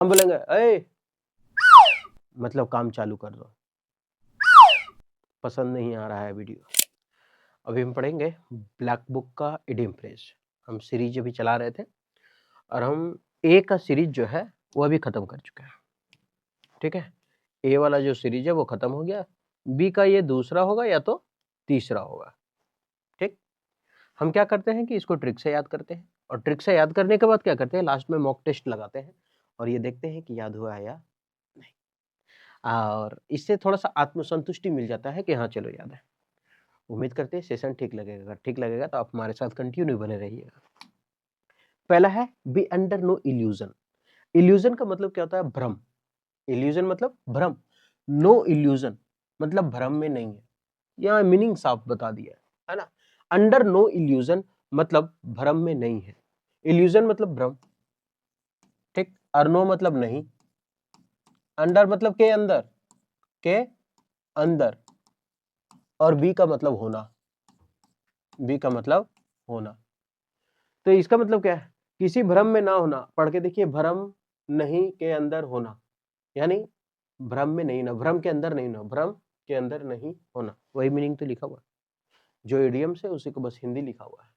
हम बोलेंगे ए मतलब काम चालू कर दो, पसंद नहीं आ रहा है वीडियो। अभी हम पढ़ेंगे ब्लैक बुक का इडियम फ्रेज। हम सीरीज अभी चला रहे थे और हम ए का सीरीज जो है वो अभी खत्म कर चुके हैं, ठीक है। ए वाला जो सीरीज है वो खत्म हो गया, बी का ये दूसरा होगा या तो तीसरा होगा, ठीक। हम क्या करते हैं कि इसको ट्रिक से याद करते हैं और ट्रिक से याद करने के बाद क्या करते हैं, लास्ट में मॉक टेस्ट लगाते हैं और ये देखते हैं कि याद हुआ है या नहीं। और इससे थोड़ा सा आत्मसंतुष्टि मिल जाता है कि हाँ चलो याद है। उम्मीद करते हैं सेशन ठीक लगेगा, अगर ठीक लगेगा तो आप हमारे साथ कंटिन्यू बने रहिएगा। पहला है be under no illusion. Illusion का मतलब क्या होता है, भ्रम। इल्यूजन मतलब भ्रम, नो इल्यूजन मतलब भ्रम में नहीं है। यहाँ मीनिंग साफ बता दिया है ना। अंडर नो इल्यूजन मतलब भ्रम में नहीं है, इल्यूजन मतलब भ्रम, ठीक। और नो मतलब नहीं, अंडर मतलब के अंदर, के अंदर, और बी का मतलब होना, बी का मतलब होना। तो इसका मतलब क्या है, किसी भ्रम में ना होना। पढ़ के देखिए, भ्रम नहीं के अंदर होना, यानी भ्रम में नहीं ना, भ्रम के अंदर नहीं ना, भ्रम के अंदर नहीं होना, वही मीनिंग तो लिखा हुआ है। जो इडियम्स है उसी को बस हिंदी लिखा हुआ है।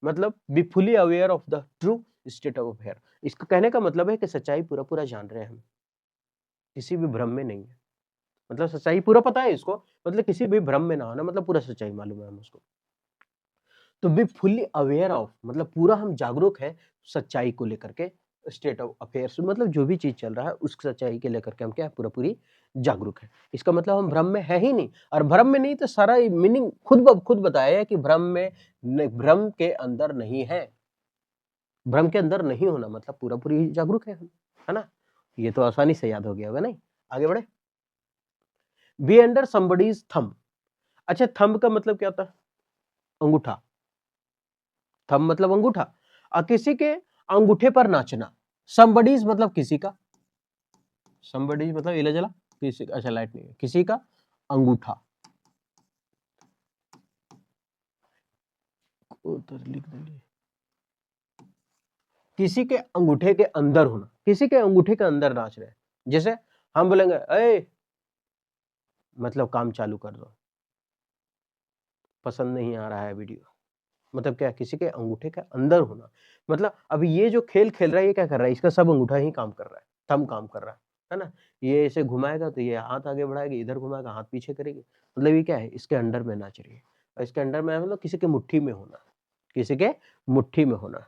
मतलब be fully aware of the true state of affair. इसका कहने का मतलब है कि सच्चाई पूरा पूरा जान रहे हैं हम, किसी भी भ्रम में नहीं है। मतलब सच्चाई पूरा पता है इसको, मतलब किसी भी भ्रम में ना होना, मतलब पूरा सच्चाई मालूम है हम उसको। तो बी फुल्ली अवेयर ऑफ मतलब पूरा हम जागरूक है सच्चाई को लेकर के, स्टेट ऑफ अफेयर्स मतलब जो भी चीज चल रहा है उस सच्चाई के लेकर के हम क्या है, पूरा पूरी जागरूक है। इसका मतलब हम भ्रम में है ही नहीं, और भ्रम में नहीं तो सारा मीनिंग खुद ब खुद बताया है कि भ्रम में, भ्रम के अंदर नहीं है। भ्रम के अंदर नहीं होना मतलब पूरा पूरी जागरूक है हम, है ना। ये तो आसानी से याद हो गया होगा, नहीं। आगे बढ़े। Be under somebody's thumb. अच्छा, थंब का मतलब क्या होता है, अंगूठा। थंब मतलब अंगूठा, और किसी के अंगूठे पर नाचना। समबडीज मतलब किसी का, समबडीज मतलब इला जला किसी का, अच्छा लाइट नहीं है, किसी का अंगूठा, उधर लिख देंगे, किसी के अंगूठे के अंदर होना, किसी के अंगूठे के अंदर नाच रहे हैं। जैसे हम बोलेंगे ए मतलब काम चालू कर दो, पसंद नहीं आ रहा है वीडियो। मतलब क्या, किसी के अंगूठे के अंदर होना। मतलब अभी ये जो खेल खेल रहा है ये क्या कर रहा है, इसका सब अंगूठा ही काम कर रहा है, थंब काम कर रहा है ना। ये ऐसे घुमाएगा तो ये हाथ आगे बढ़ाएगी, इधर घुमाएगा हाथ पीछे करेगी, मतलब ये क्या है, इसके अंडर में नाच रही है। और इसके अंडर में मतलब किसी के मुट्ठी में होना, किसी के मुट्ठी में होना,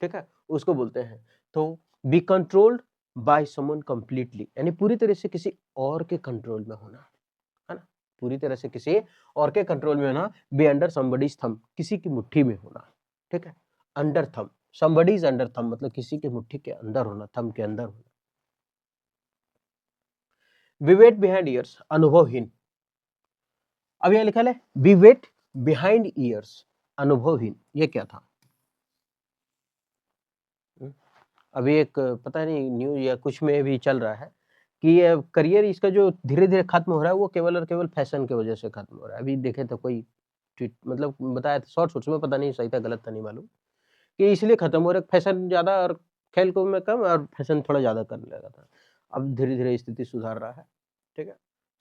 ठीक है, उसको बोलते हैं। तो be controlled by someone completely, यानी पूरी तरह से किसी और के कंट्रोल में होना, है ना। पूरी तरह से किसी और के कंट्रोल में होना, बी अंडर समबडीज थंब, किसी की मुट्ठी में होना, ठीक है। Under thumb, somebody's under thumb मतलब किसी की मुट्ठी के अंदर होना, थंब के अंदर होना। बी वेट बिहाइंड ईयर्स, अनुभवहीन। अब यह लिखा है बी वेट बिहाइंड ईयर्स, अनुभवहीन, ये क्या था। अभी एक पता नहीं न्यूज या कुछ में भी चल रहा है कि ये करियर इसका जो धीरे धीरे खत्म हो रहा है वो केवल और केवल फैशन की वजह से खत्म हो रहा है। अभी देखे तो कोई मतलब बताया था शॉर्ट शॉर्ट्स में, पता नहीं सही था गलत था नहीं मालूम, कि इसलिए खत्म हो रहा है, फैशन ज्यादा और खेल को में कम और फैशन थोड़ा ज्यादा करने लगा था। अब धीरे धीरे स्थिति सुधार रहा है, ठीक है।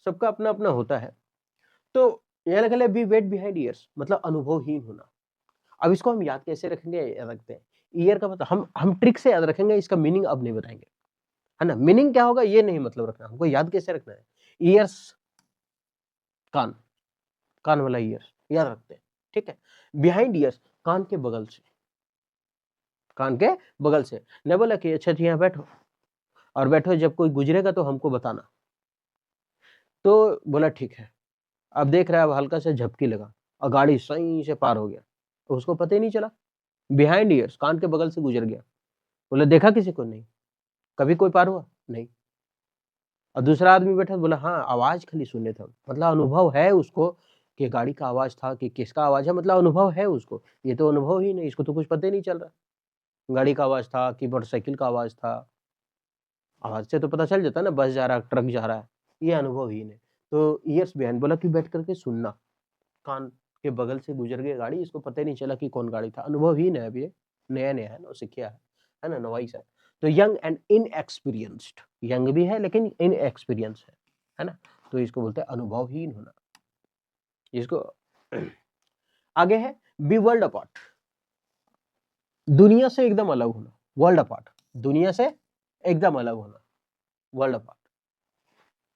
सबका अपना अपना होता है। तो यह लगा बी वेट बिहाइंड ईयर्स मतलब अनुभवहीन होना। अब इसको हम याद कैसे रखेंगे, याद रखते हैं। ईयर का मतलब हम ट्रिक से याद रखेंगे, इसका मीनिंग अब नहीं बताएंगे, है ना। मीनिंग क्या होगा ये नहीं मतलब रखना, हमको याद कैसे रखना है। ईयर्स कान, कान वाला ईयर्स याद रखते हैं, ठीक है। बिहाइंड ईयर्स कान के बगल से, कान के बगल से। ने बोला कि अच्छा जी यहाँ बैठो, और बैठो जब कोई गुजरेगा तो हमको बताना। तो बोला ठीक है। अब देख रहा है, अब हल्का से झपकी लगा और गाड़ी सही से पार हो गया, तो उसको पता ही नहीं चला। बिहाइंड ईयर्स कान के बगल से गुजर गया। बोला देखा किसी को, नहीं। कभी कोई पार हुआ, नहीं। और दूसरा आदमी बैठा बोला हाँ आवाज खाली सुने थे, मतलब अनुभव है उसको कि गाड़ी का आवाज था कि किसका आवाज है, मतलब अनुभव है उसको। ये तो अनुभव ही नहीं, इसको तो कुछ पता ही नहीं चल रहा गाड़ी का आवाज था कि मोटरसाइकिल का आवाज था। आवाज से तो पता चल जाता है ना, बस जा रहा है ट्रक जा रहा है, ये अनुभव ही नहीं। तो ईयर्स बिहाइंड बोला कि बैठ करके सुनना, कान के बगल से गुजर गई गाड़ी, इसको पता ही नहीं चला कि कौन गाड़ी था, अनुभव ही नहीं। अभी नया नया है ना, सीखिया है ना, नवाइस है। तो यंग एंड इनएक्सपीरियंस्ड, यंग भी है लेकिन इनएक्सपीरियंस है ना, तो इसको बोलते हैं अनुभवहीन होना। इसको आगे है बी वर्ल्ड अपार्ट, दुनिया से एकदम अलग होना, वर्ल्ड अपार्ट, दुनिया से एकदम अलग होना, वर्ल्ड अपार्ट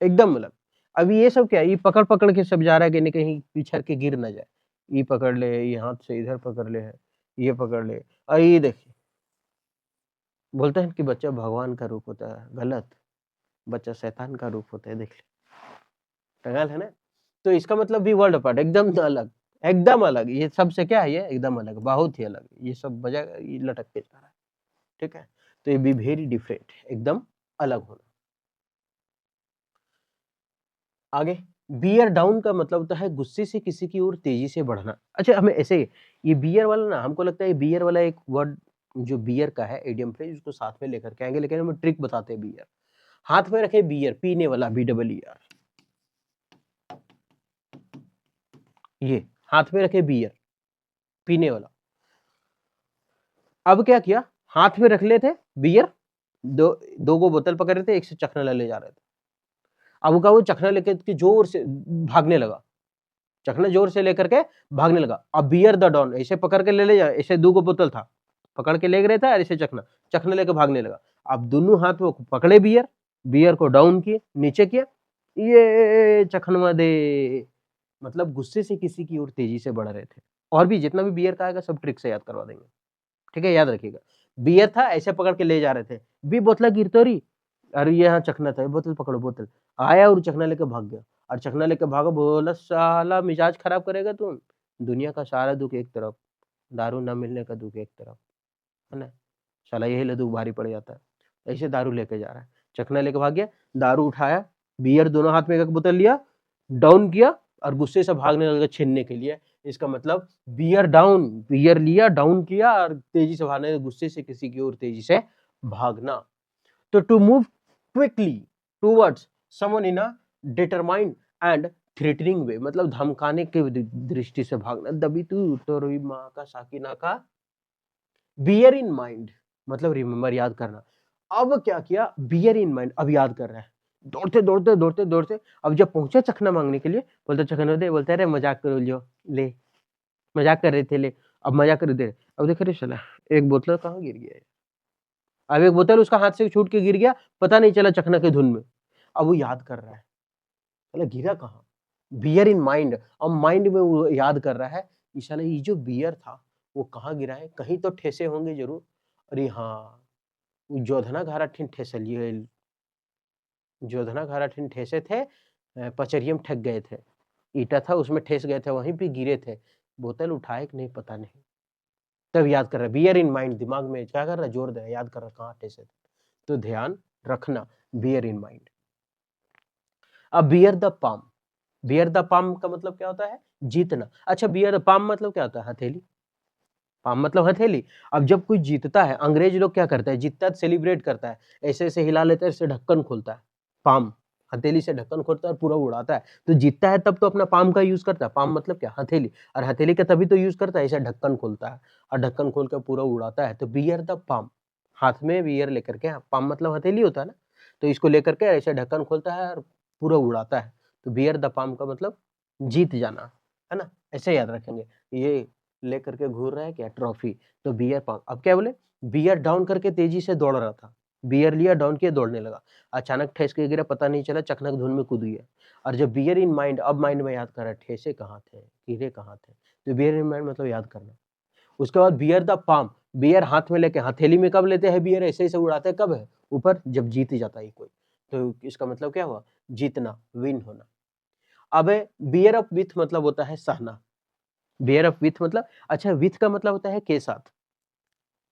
एकदम अलग। अभी ये सब क्या है, ये पकड़ पकड़ के सब जा रहा है कि नहीं कहीं पिछड़ के गिर ना जाए, ये पकड़ ले, ये हाथ से इधर पकड़ ले, ये पकड़ ले, और ये देखिए बोलते हैं कि बच्चा भगवान का रूप होता है, गलत, बच्चा शैतान का रूप होता है, देख ले, टंगाल है ना। तो इसका मतलब भी वर्ल्ड अपार्ट, एकदम अलग, एकदम अलग, ये सबसे क्या है, ये एकदम अलग, बहुत ही अलग, ये सब बजा ये लटक के जा रहा है, ठीक है। तो ये भी वेरी डिफरेंट, एकदम अलग होना। आगे बियर डाउन का मतलब होता है गुस्से से किसी की ओर तेजी से बढ़ना। अच्छा हमें ऐसे ये बियर वाला ना, हमको लगता है ये बियर वाला एक वर्ड जो बियर का है इडियम फ्रेज, उसको साथ में लेकर के आएंगे, लेकिन हमें ट्रिक बताते हैं। बियर हाथ में रखे, बियर पीने वाला, BEER, ये हाथ में रखे बियर पीने वाला। अब क्या किया, हाथ में रख लेते बियर, दो गो बोतल पकड़ रहे थे, एक से चखना ले जा रहे थे। अब का वो चखना लेके जोर से भागने लगा, चखना जोर से लेकर के भागने लगा। अब बियर द डॉन ऐसे पकड़ के ले जा, ऐसे दो गो बोतल था, पकड़ के ले गए था, और ऐसे चखना चखना लेके भागने लगा। अब दोनों हाथ में पकड़े बियर, बियर को डाउन किए, नीचे किया, ये चखनवा दे, मतलब गुस्से से किसी की ओर तेजी से बढ़ रहे थे। और भी जितना भी बियर का आएगा सब ट्रिक से याद करवा देंगे, ठीक है, याद रखिएगा। बियर था, ऐसे पकड़ के ले जा रहे थे, बी बोतला गिरतो रही, अरे ये यहाँ चखना था, बोतल पकड़ो, बोतल आया और चखना लेके भाग गया। और चखना लेके भागा, बोला साला मिजाज खराब करेगा तुम, दुनिया का सारा दुख एक तरफ, दारू ना मिलने का दुख एक तरफ, है ना, साला यही ले दुख भारी पड़ जाता है। ऐसे दारू लेके जा रहा है, चखना लेके भाग गया, दारू उठाया, बियर दोनों हाथ में एक बोतल लिया, डाउन किया, और गुस्से से भागने लगा छीनने के लिए। इसका मतलब बियर डाउन, बियर लिया, डाउन किया, और तेजी से भागने, गुस्से से किसी की ओर तेजी से भागना। तो to move quickly towards someone in a determined and threatening way, मतलब धमकाने के दृष्टि से भागना। दबी तू तो रोई माँ का साकिना का, बियर इन माइंड मतलब रिमेम्बर, याद करना। अब क्या किया, बियर इन माइंड, अब याद कर रहा है, दौड़ते दौड़ते दौड़ते दौड़ते, अब जब पहुंचा चखना मांगने के लिए, बोलते चखना दे, बोलते अरे मजाक करो लो, ले मजाक कर रहे थे, ले अब मजाक कर दे। अब देख रहे चला, एक बोतल कहाँ गिर गया है, अब एक बोतल उसका हाथ से छूट के गिर गया, पता नहीं चला चखना के धुन में। अब वो याद कर रहा है, बोला गिरा कहाँ, बियर इन माइंड, अब माइंड में वो याद कर रहा है, साला ये जो बियर था वो कहाँ गिरा है, कहीं तो ठेसे होंगे जरूर। अरे हाँ, जोधना घाराठिन ठेसलिए, जोधना घाराठिन ठेसे थे, पचरियम ठग गए थे, ईटा था उसमें ठेस गए थे, वहीं पे गिरे थे, बोतल उठाए कि नहीं पता नहीं। तब याद कर रहा है, बियर इन माइंड, दिमाग में क्या कर रहा है, जोर दे याद कर रहा कहाँ ठेसे थे, तो ध्यान रखना, बियर इन माइंड। अब bear the palm, bear the palm का मतलब क्या होता है, जीतना। अच्छा बियर द पाम मतलब क्या होता है, हथेली, पाम मतलब हथेली। अब जब कोई जीतता है, अंग्रेज लोग क्या करता है, जीतता है सेलिब्रेट करता है, ऐसे ऐसे हिला लेता है, इससे ढक्कन खोलता है, पाम हथेली से ढक्कन खोलता है और पूरा उड़ाता है। तो जीतता है तब तो अपना पाम का यूज करता है, पाम मतलब क्या, हथेली, और हथेली का तभी तो यूज करता है, ऐसे ढक्कन खोलता है और ढक्कन खोल कर पूरा उड़ाता है। तो बियर द पाम, हाथ में बियर लेकर के, पाम मतलब हथेली होता है ना, तो इसको लेकर के ऐसे ढक्कन खोलता है और पूरा उड़ाता है। तो बियर द पाम का मतलब जीत जाना, है ना, ऐसे याद रखेंगे। ये लेकर के घूर रहा है क्या, ट्रॉफी, तो बियर पाम। अब क्या बोले, बियर डाउन करके तेजी से दौड़ रहा था, बियर लिया, डाउन किया, दौड़ने लगा, अचानक ठेस के गिरा, पता नहीं चला, चकनक धुन में कूद गया। और जब बियर इन माइंड, अब माइंड में याद कर रहा है, ठेसे कहाँ थे, गिरे कहाँ थे, तो बियर इन माइंड मतलब याद करना। उसके बाद बियर द पाम, बियर हाथ में लेके, हथेली में कब लेते हैं बियर, ऐसे ऐसे उड़ाते हैं, कब है ऊपर, जब जीत जाता है कोई, तो इसका मतलब क्या हुआ, जीतना, विन होना। अब बियर अप विथ मतलब होता है सहना, बियर अप विथ मतलब, अच्छा विथ का मतलब होता है के साथ,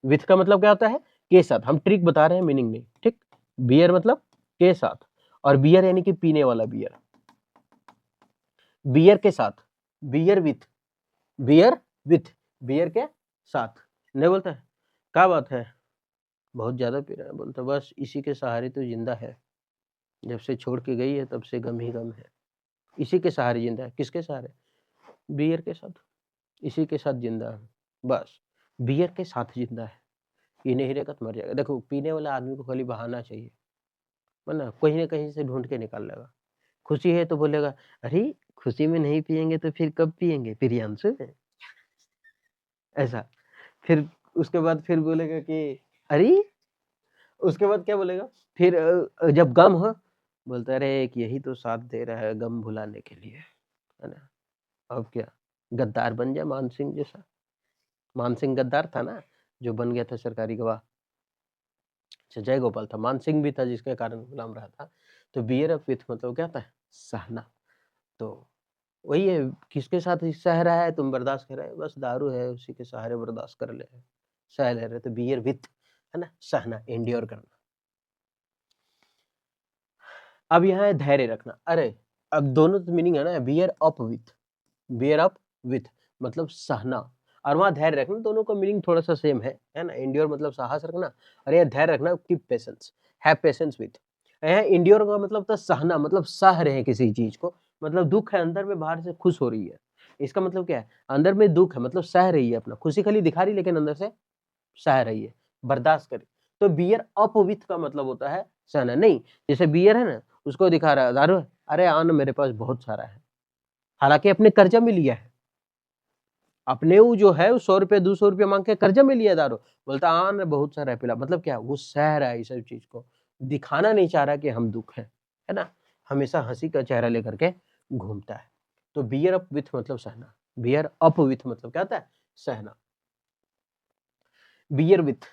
विथ का मतलब क्या होता है, के साथ, हम ट्रिक बता रहे हैं, मीनिंग नहीं, ठीक। बियर मतलब के साथ, और बियर यानी कि पीने वाला बियर, बियर के साथ, bear with, bear with, bear के साथ, नहीं बोलता है, क्या बात है, बहुत ज्यादा पी रहा है, बोलता बस इसी के सहारे तो जिंदा है, जब से छोड़ के गई है तब से गम ही गम है, इसी के सहारे जिंदा है, किसके सहारे, बियर के साथ, इसी के साथ जिंदा है, बस बियर के साथ जिंदा है, पी नहीं रहेगा तो मर जाएगा। देखो पीने वाला आदमी को खाली बहाना चाहिए, वरना कहीं न कहीं से ढूँढ के निकाल लेगा। खुशी है तो बोलेगा, अरे! खुशी में नहीं पिएँगे तो फिर कब पिएँगे? प्रियांशु ऐसा। फिर उसके बाद फिर बोलेगा कि अरे! उसके बाद क्या बोलेगा? फिर जब गम हो, बोलता है अरे! एक यही तो साथ दे रहा है गम भुलाने के लिए, है ना? अब क्या? गद्दार बन जाए मान सिंह जैसा। मान सिंह गद्दार था ना, जो बन गया था सरकारी गवाह। अच्छा जय गोपाल था, मान सिंह भी था जिसके कारण गुलाम रहा था। तो बियर अप विथ मतलब क्या होता है? सहना। तो वही है, किसके साथ सह रहा है तुम बर्दाश्त कर रहे हो, बस दारू है उसी के सहारे बर्दाश्त कर ले रहे, सह ले रहे, तो बियर विथ है ना, सहना, एंड्योर करना। अब यहाँ है धैर्य रखना। अरे अब दोनों तो मीनिंग है ना, बियर अप विथ मतलब सहना, और वहाँ धैर्य रखना, दोनों का मीनिंग थोड़ा सा सेम है ना। एंड्योर मतलब साहस रखना, और यह धैर्य रखना keep patience, have patience with. यहाँ एंड्योर का मतलब था सहना, मतलब सह रहे हैं किसी चीज को, मतलब दुख है अंदर में, बाहर से खुश हो रही है। इसका मतलब क्या है? अंदर में दुख है मतलब सह रही है अपना, खुशी खाली दिखा रही लेकिन अंदर से सह रही है, बर्दाश्त करी। तो बियर अप विथ का मतलब होता है सहना। नहीं जैसे बियर है ना, उसको दिखा रहा है दारू, अरे आन मेरे पास बहुत सारा है, हालांकि अपने कर्जा में लिया है, अपने वो जो है 100 रुपये 200 रुपये मांग के कर्जा में लिया दारू, बोलता आन बहुत सारा है पिला, मतलब क्या वो सह रहा है इस सब चीज को, दिखाना नहीं चाह रहा कि हम दुख है ना, हमेशा हंसी का चेहरा लेकर के घूमता है। तो बियर अप विथ मतलब सहना, बियर अप विथ मतलब क्या होता है? सहना। बियर विथ,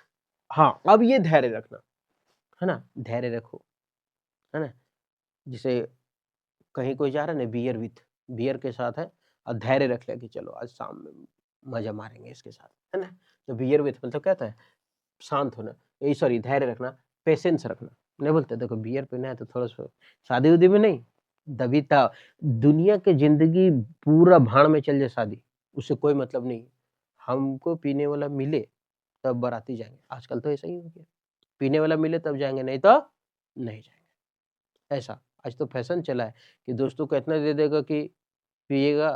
हाँ अब ये धैर्य रखना है ना, धैर्य रखो है ना। जैसे कहीं कोई जा रहा है ना, बियर विथ, बियर के साथ है, और धैर्य रख लिया कि चलो आज शाम में मजा मारेंगे इसके साथ, है ना। तो बियर विथ मतलब क्या होता है? शांत होना, ये सॉरी धैर्य रखना, पेशेंस रखना। नहीं बोलते देखो बियर पीना है तो थोड़ा सा शादी उदी में नहीं, दबीता दुनिया के जिंदगी पूरा भाड़ में चल जाए शादी, उससे कोई मतलब नहीं। हमको पीने वाला मिले तब बाराती जाएंगे, आजकल तो ऐसा ही हो गया, पीने वाला मिले तब जाएंगे, नहीं तो नहीं जाएंगे। ऐसा आज तो फैशन चला है कि दोस्तों को इतना दे देगा कि पिएगा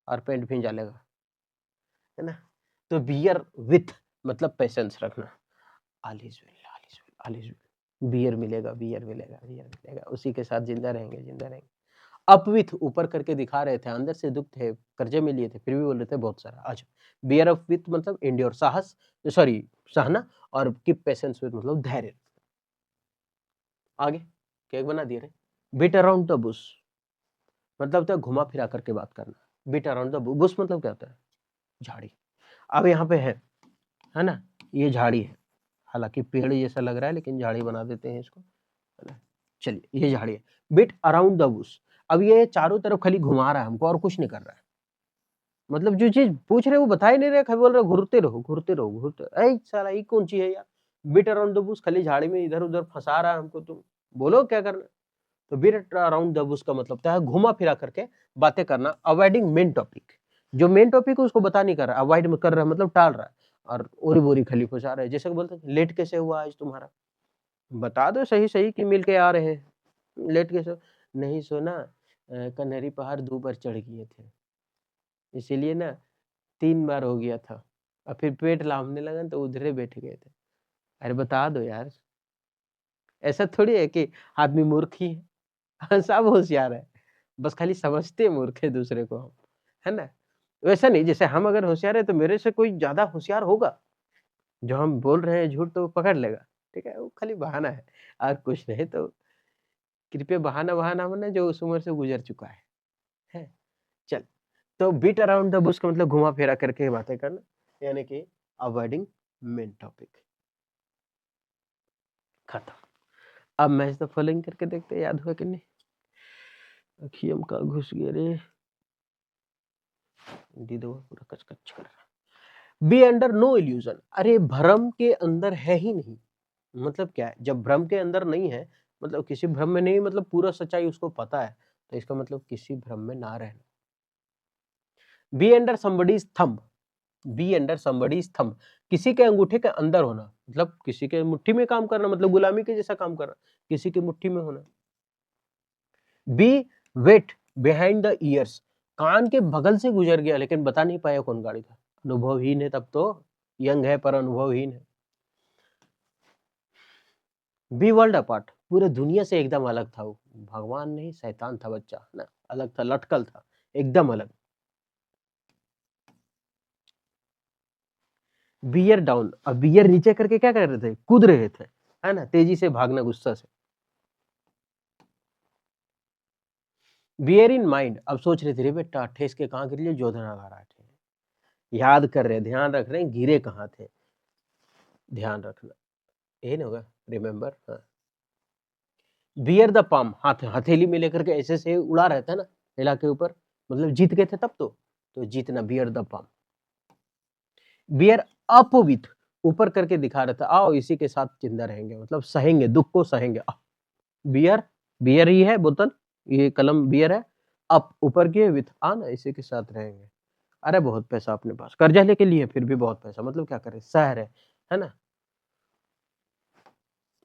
और पेंट भी लेगा, है ना। तो बियर विथ मतलब पेशेंस रखना, all is well, all is well, all is well, beer मिलेगा, बियर मिलेगा, बियर मिलेगा, उसी के साथ जिंदा रहेंगे, जिंदा रहेंगे। अप विथ ऊपर करके दिखा रहे थे, अंदर से दुख थे, कर्जे में लिए थे, फिर भी बोल रहे थे बहुत सारा। अच्छा बियर अप विथ मतलब एंड्योर, साहस, सॉरी सहना, और कीप पेशेंस विथ मतलब धैर्य। आगे केक बना दिए रे। बीट अराउंड द बुश मतलब होता है घुमा फिरा करके बात करना, बीट अराउंड द बुश मतलब क्या होता है? झाड़ी। अब यहाँ पे है ना, ये झाड़ी है, हालांकि पेड़ जैसा लग रहा है लेकिन झाड़ी बना देते हैं इसको, है ना। चलिए ये झाड़ी है, बीट अराउंड द बुश। अब ये चारों तरफ खाली घुमा रहा है हमको और कुछ नहीं कर रहा है, मतलब जो चीज पूछ रहे वो बता ही नहीं रहे, खाली बोल रहे घूरते रहो घूरते रहो घूरते रहो। ऐ साला ये कौन चीज है यार, बीट अराउंड द बुश, खाली झाड़ी में इधर उधर फंसा रहा है हमको, तुम बोलो क्या करना। तो बीट अराउंड द बुश का मतलब क्या है? घुमा फिरा करके बातें करना, अवॉइडिंग मेन टॉपिक, जो मेन टॉपिक है उसको बता नहीं कर रहा, अवॉइड कर रहा है मतलब टाल रहा है, और ओरी बोरी खाली फंसा रहा है। जैसे कि बोलते हैं लेट कैसे हुआ आज तुम्हारा, बता दो सही सही कि मिल के आ रहे हैं, लेट कैसे नहीं सोना, कन्हरी पहाड़ 2 बार चढ़ गए थे, इसीलिए ना 3 बार हो गया था, और फिर पेट लामने लगा तो उधरे बैठ गए थे। अरे बता दो यार, ऐसा थोड़ी है कि आदमी मूर्ख ही है। हाँ, सब होशियार है, बस खाली समझते मूर्ख है दूसरे को हम, है ना। वैसा नहीं, जैसे हम अगर होशियार है तो मेरे से कोई ज्यादा होशियार होगा, जो हम बोल रहे हैं झूठ तो वो पकड़ लेगा, ठीक है, वो खाली बहाना है और कुछ नहीं। तो कृपया बहाना बहाना मत, जो उस उम्र से गुजर चुका है। चल, तो बीट अराउंड द बुश का मतलब घुमा फिरा करके बातें करना, यानी कि अवॉइडिंग मेन टॉपिक। खत्म। अब मैच द फॉलोइंग करके देखते हैं याद हुआ कि नहीं। अखियम का घुस गया रे, दीदो पूरा कचकच कर रहा। बी अंडर नो इल्यूजन, अरे भ्रम के अंदर है ही नहीं, मतलब क्या है? जब भ्रम के अंदर नहीं है मतलब किसी भ्रम में नहीं, मतलब पूरा सच्चाई उसको पता है, तो इसका मतलब किसी भ्रम में ना रहना। Be under somebody's thumb, be under somebody's thumb, किसी के अंगूठे के अंदर होना, मतलब किसी के मुट्ठी में काम करना, मतलब गुलामी के जैसा काम करना, किसी की मुट्ठी में होना। Be wet behind the ears, कान के बगल से गुजर गया लेकिन बता नहीं पाया कौन गाड़ी था, अनुभवहीन है तब तो, यंग है पर अनुभवहीन है। बी वर्ल्ड अपार्ट, पूरे दुनिया से एकदम अलग था वो, भगवान नहीं शैतान था बच्चा ना, अलग था, लटकल था, एकदम अलग। बियर डाउन, अब बियर नीचे करके क्या कर रहे थे, कूद रहे थे, है ना, तेजी से भागना गुस्सा से। बियर इन माइंड, अब सोच रहे थे रे बेटा ठेस के कहाँ गिर लिए, जोधनागार थे, याद कर रहे, ध्यान रख रहे हैं गिरे कहाँ थे, ध्यान रखना, ये नहीं होगा, रिमेम्बर। हाँ, बियर द पाम, हाथ हथेली में लेकर के ऐसे से उड़ा रहता है ना, हिला के ऊपर, मतलब जीत गए थे तब तो जीतना, bear the palm. Beer up with, ऊपर करके दिखा रहा था, आओ इसी के साथ जिंदा रहेंगे, मतलब सहेंगे, दुख को सहेंगे। बियर, बियर ही है बोतल, ये कलम बियर है, अप ऊपर के, विथ आन, इसी के साथ रहेंगे। अरे बहुत पैसा अपने पास, कर्जा लेके लिए फिर भी बहुत पैसा, मतलब क्या करे, शहर है ना।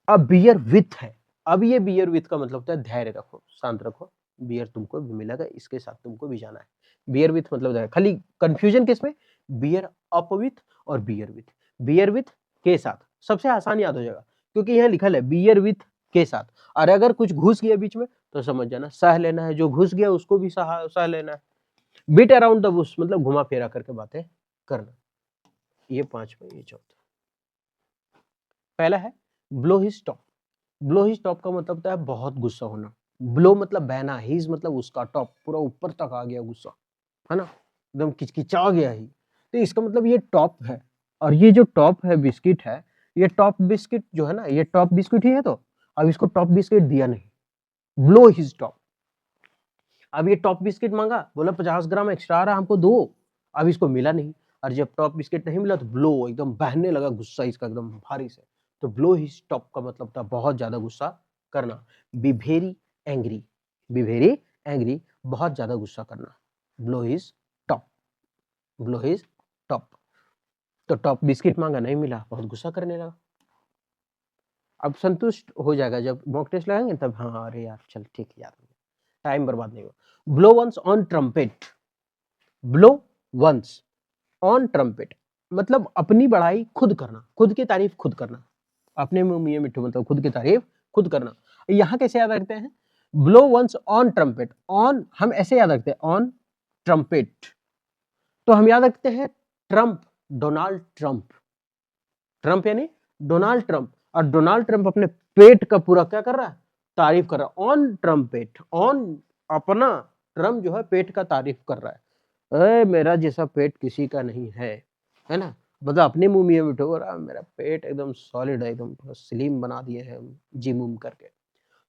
अब बियर विथ है, अब ये बियर विथ का मतलब होता है धैर्य रखो, शांत रखो, बियर तुमको भी मिलेगा, इसके साथ तुमको भी जाना है। बियर विथ मतलब धैर्य, खाली कंफ्यूजन किसमें, बियर अप विथ और बियर विथ, बियर विथ के साथ सबसे आसान याद हो जाएगा, क्योंकि यहाँ लिखा है बियर विथ के साथ, और अगर कुछ घुस गया बीच में तो समझ जाना सह लेना है, जो घुस गया उसको भी सह लेना है। बीट अराउंड द बुश मतलब घुमा फेरा करके बातें करना। ये पांचवा, ये चौथा। पहला है blow his top, blow his top का मतलब होता है बहुत गुस्सा होना, ब्लो मतलब बहना, हिज मतलब उसका, टॉप पूरा ऊपर तक आ गया गुस्सा, है ना, एकदम किचकिचा गया ही, तो इसका मतलब ये टॉप है, और ये जो टॉप है बिस्किट है, ये टॉप बिस्किट जो है ना, ये टॉप बिस्किट ही है, तो अब इसको टॉप बिस्किट दिया नहीं, ब्लो हिज टॉप। अब ये टॉप बिस्किट मांगा, बोला 50 ग्राम एक्स्ट्रा आ रहा हमको दो, अब इसको मिला नहीं, और जब टॉप बिस्किट नहीं मिला तो ब्लो, एकदम बहने लगा गुस्सा इसका एकदम भारी से, तो ब्लो हिज टॉप का मतलब था बहुत ज्यादा गुस्सा करना। Be very angry, be very angry, बहुत ज्यादा गुस्सा करना, blow his top, blow his top. तो टॉप बिस्किट मांगा, नहीं मिला, बहुत गुस्सा करने लगा। अब संतुष्ट हो जाएगा जब मॉक टेस्ट लगाएंगे तब, हाँ अरे यार चल ठीक है यार, टाइम बर्बाद नहीं हुआ। Blow one's own trumpet, blow one's own trumpet मतलब अपनी बड़ाई खुद करना, खुद की तारीफ खुद करना, अपने मुंह मियां मिट्ठू मतलब खुद की तारीफ खुद करना। यहाँ कैसे याद रखते हैं, blow one's own trumpet, own हम ऐसे याद रखते हैं, ऑन ट्रम्पेट तो हम याद रखते हैं ट्रम्प, डोनाल्ड ट्रम्प, ट्रम्प यानी डोनाल्ड ट्रम्प, और डोनाल्ड ट्रम्प अपने पेट का पूरा क्या कर रहा है, तारीफ कर रहा है, ऑन ट्रम्पेट, ऑन अपना, ट्रम्प जो है पेट का तारीफ कर रहा है, अरे मेरा जैसा पेट किसी का नहीं है ना, मतलब अपने मुंह में मिठो हो रहा, मेरा पेट एकदम सॉलिड है, एकदम स्लिम बना दिए हैं जिम उम करके।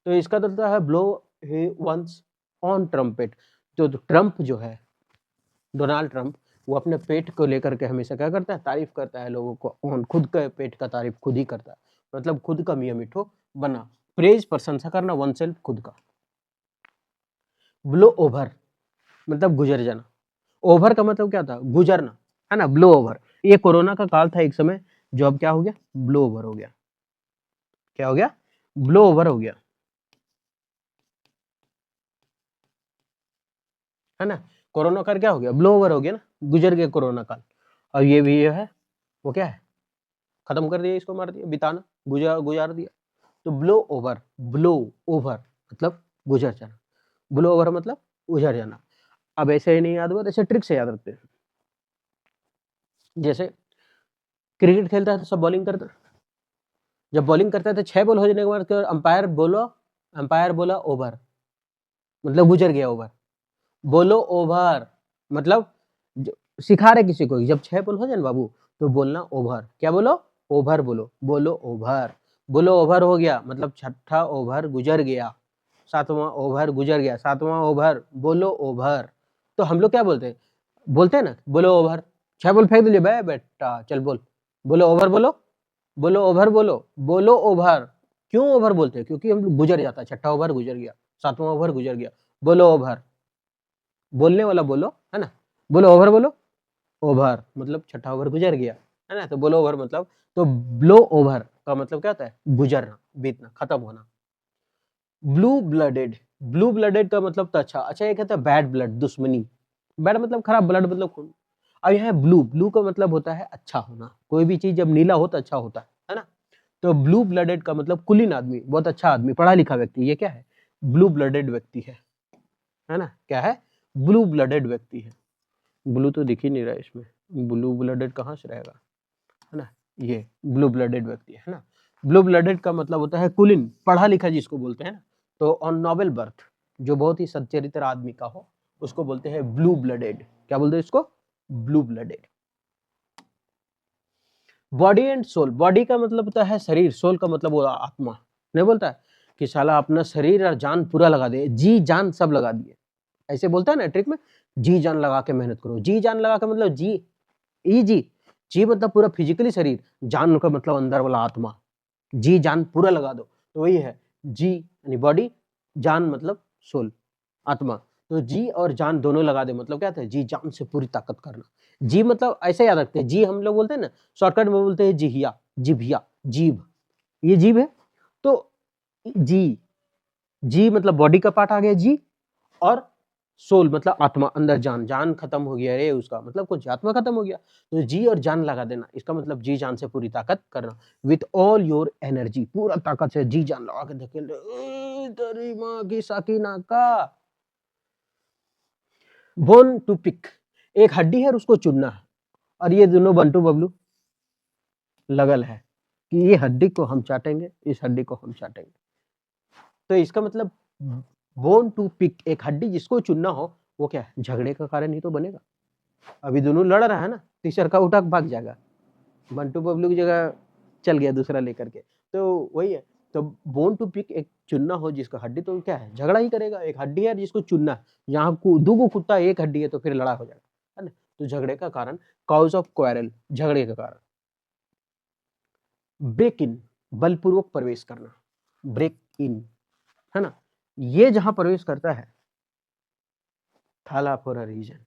तो इसका मतलब है ब्लो ही वंस ऑन ट्रम्पेट, जो ट्रम्प जो है, डोनाल्ड ट्रम्प, वो अपने पेट को लेकर के हमेशा क्या करता है, तारीफ करता है लोगों को, ऑन खुद के पेट का तारीफ खुद ही करता है, मतलब खुद का मियां मिठो बना, प्रेज प्रशंसा करना, वन सेल्फ खुद का। ब्लो ओवर मतलब गुजर जाना, ओवर का मतलब क्या था, गुजरना, है ना, ब्लो ओवर। ये कोरोना का काल था एक समय, जो अब क्या हो गया, ब्लो ओवर हो गया, क्या हो गया, ब्लो ओवर हो गया, है ना, कोरोना काल क्या हो गया, ब्लो ओवर हो गया ना, गुजर गया कोरोना काल। और ये भी है, वो क्या है, खत्म कर दिया, इसको मार दिया, बिताना, गुजार दिया। तो ब्लो ओवर, ब्लो ओवर मतलब गुजर जाना, ब्लो ओवर मतलब गुजर जाना। अब ऐसे ही नहीं याद हुआ, ऐसे ट्रिक से याद रखते हैं, जैसे क्रिकेट खेलता है तो सब बॉलिंग करता है, जब बॉलिंग करता है तो 6 बॉल हो जाने के बाद अंपायर बोला ओवर, मतलब गुजर गया ओवर, बोलो ओवर मतलब सिखा रहे किसी को, जब 6 बॉल हो जाए ना बाबू तो बोलना ओवर, क्या बोलो, ओवर बोलो, बोलो ओवर, बोलो ओवर हो गया मतलब छठा ओवर गुजर गया, 7वां ओवर गुजर गया, 7वां ओवर, बोलो ओवर। तो हम लोग क्या बोलते हैं ना, बोलो ओवर, 6 बॉल फेंक दीजिए बे बेटा, चल बोल, बोलो ओवर, बोलो बोलो ओवर, बोलो बोलो ओवर, क्यों ओवर बोलते हैं, क्योंकि हम लोग गुजर जाता है, छठा ओवर गुजर गया, 7वां ओवर गुजर गया, बोलो ओवर, बोलने वाला बोलो, है ना, बोलो ओवर, बोलो ओवर मतलब छठा ओवर गुजर गया, है ना, तो बोलो ओवर मतलब, तो ब्लो ओवर का मतलब क्या होता है, गुजरना, बीतना, खत्म होना। ब्लू ब्लडेड, ब्लू ब्लडेड का मतलब तो अच्छा ये कहता है बैड ब्लड, दुश्मनी, बैड मतलब खराब, ब्लड मतलब खून। अब यहाँ ब्लू, ब्लू का मतलब होता है अच्छा होना, कोई भी चीज जब नीला हो तो अच्छा होता है ना, तो ब्लू ब्लडेड का मतलब कुलीन आदमी, बहुत अच्छा आदमी, पढ़ा लिखा व्यक्ति, ये क्या है? ब्लू ब्लडेड व्यक्ति है ना? क्या है? ब्लू ब्लडेड व्यक्ति है। ब्लू तो दिख ही नहीं रहा है इसमें, ब्लू ब्लडेड कहाँ से रहेगा, है ना? ये ब्लू ब्लडेड व्यक्ति है ना। ब्लू ब्लडेड का मतलब होता है कुलीन, पढ़ा लिखा जिसको बोलते हैं ना। तो ऑन नोबेल बर्थ, जो बहुत ही सच्चरित्र आदमी का हो, उसको बोलते हैं ब्लू ब्लडेड। क्या बोलते हैं इसको? Blue blooded. Body and soul, body का मतलब होता है शरीर, सोल का मतलब होता है आत्मा। नहीं बोलता है कि साला अपना शरीर और जान पूरा लगा दे, जी जान सब लगा दिए, ऐसे बोलता है ना ट्रिक में, जी जान लगा के मेहनत करो। जी जान लगा के मतलब जी, ई जी मतलब पूरा फिजिकली शरीर, जान का मतलब अंदर वाला आत्मा, जी जान पूरा लगा दो, तो वही है जी यानी बॉडी, जान मतलब सोल, आत्मा। तो जी और जान दोनों लगा दे मतलब क्या था? जी जान से पूरी ताकत करना। जी मतलब ऐसे याद रखते हैं, जी हम लोग बोलते हैं ना, शॉर्टकट में बोलते हैं जिहिया, जिभिया, जीभ, ये जीभ है। तो जी, जी मतलब बॉडी का पार्ट आ गया जी, और सोल मतलब आत्मा, अंदर जान, जान खत्म हो गया रे उसका मतलब कुछ, आत्मा खत्म हो गया, तो जी और जान लगा देना, इसका मतलब जी जान से पूरी ताकत करना, विथ ऑल योर एनर्जी, पूरा ताकत से जी जान लगा के धकेल रहे, तेरी माँ की साकीना का। बोन टू पिक, एक हड्डी है और उसको चुनना है, और ये दोनों बंटू बबलू लगल है कि ये हड्डी को हम चाटेंगे, इस हड्डी को हम चाटेंगे। तो इसका मतलब बोन टू पिक, एक हड्डी जिसको चुनना हो, वो क्या है? झगड़े का कारण ही तो बनेगा। अभी दोनों लड़ रहा है ना, तीसरा का उठा भाग जाएगा, बंटू बबलू की जगह चल गया दूसरा लेकर के, तो वही है। तो बोन टू पिक, एक चुनना हो जिसका हड्डी, तो क्या है? झगड़ा ही करेगा। एक हड्डी है जिसको चुनना है, यहाँ दो को कुत्ता, एक हड्डी है तो फिर लड़ा हो जाएगा, है ना? तो झगड़े का कारण, कॉज ऑफ क्वारल, झगड़े का कारण। ब्रेक इन, बलपूर्वक प्रवेश करना, ब्रेक इन, है ना? ये जहां प्रवेश करता है, थाला फॉर अ रीजन,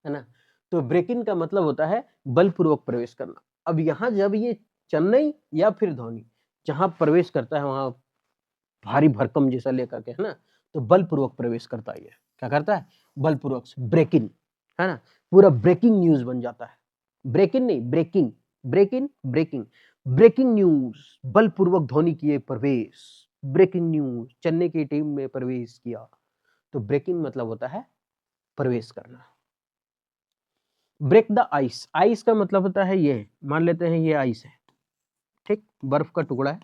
है ना? तो ब्रेक इन का मतलब होता है बलपूर्वक प्रवेश करना। अब यहाँ जब ये चेन्नई या फिर धोनी जहां प्रवेश करता है, वहां भारी भरकम जैसा लेकर के, है ना, तो बलपूर्वक प्रवेश करता है। ये क्या करता है? बलपूर्वक, ब्रेक इन, है ना? पूरा ब्रेकिंग न्यूज बन जाता है। ब्रेक इन नहीं, breaking, break in, breaking, breaking news, बलपूर्वक धोनी किए प्रवेश, ब्रेकिंग न्यूज, चेन्नई की टीम में प्रवेश किया। तो ब्रेकिंग मतलब होता है प्रवेश करना। ब्रेक द आइस, आइस का मतलब होता है ये, मान लेते हैं ये आइस है, ठीक, बर्फ का टुकड़ा है,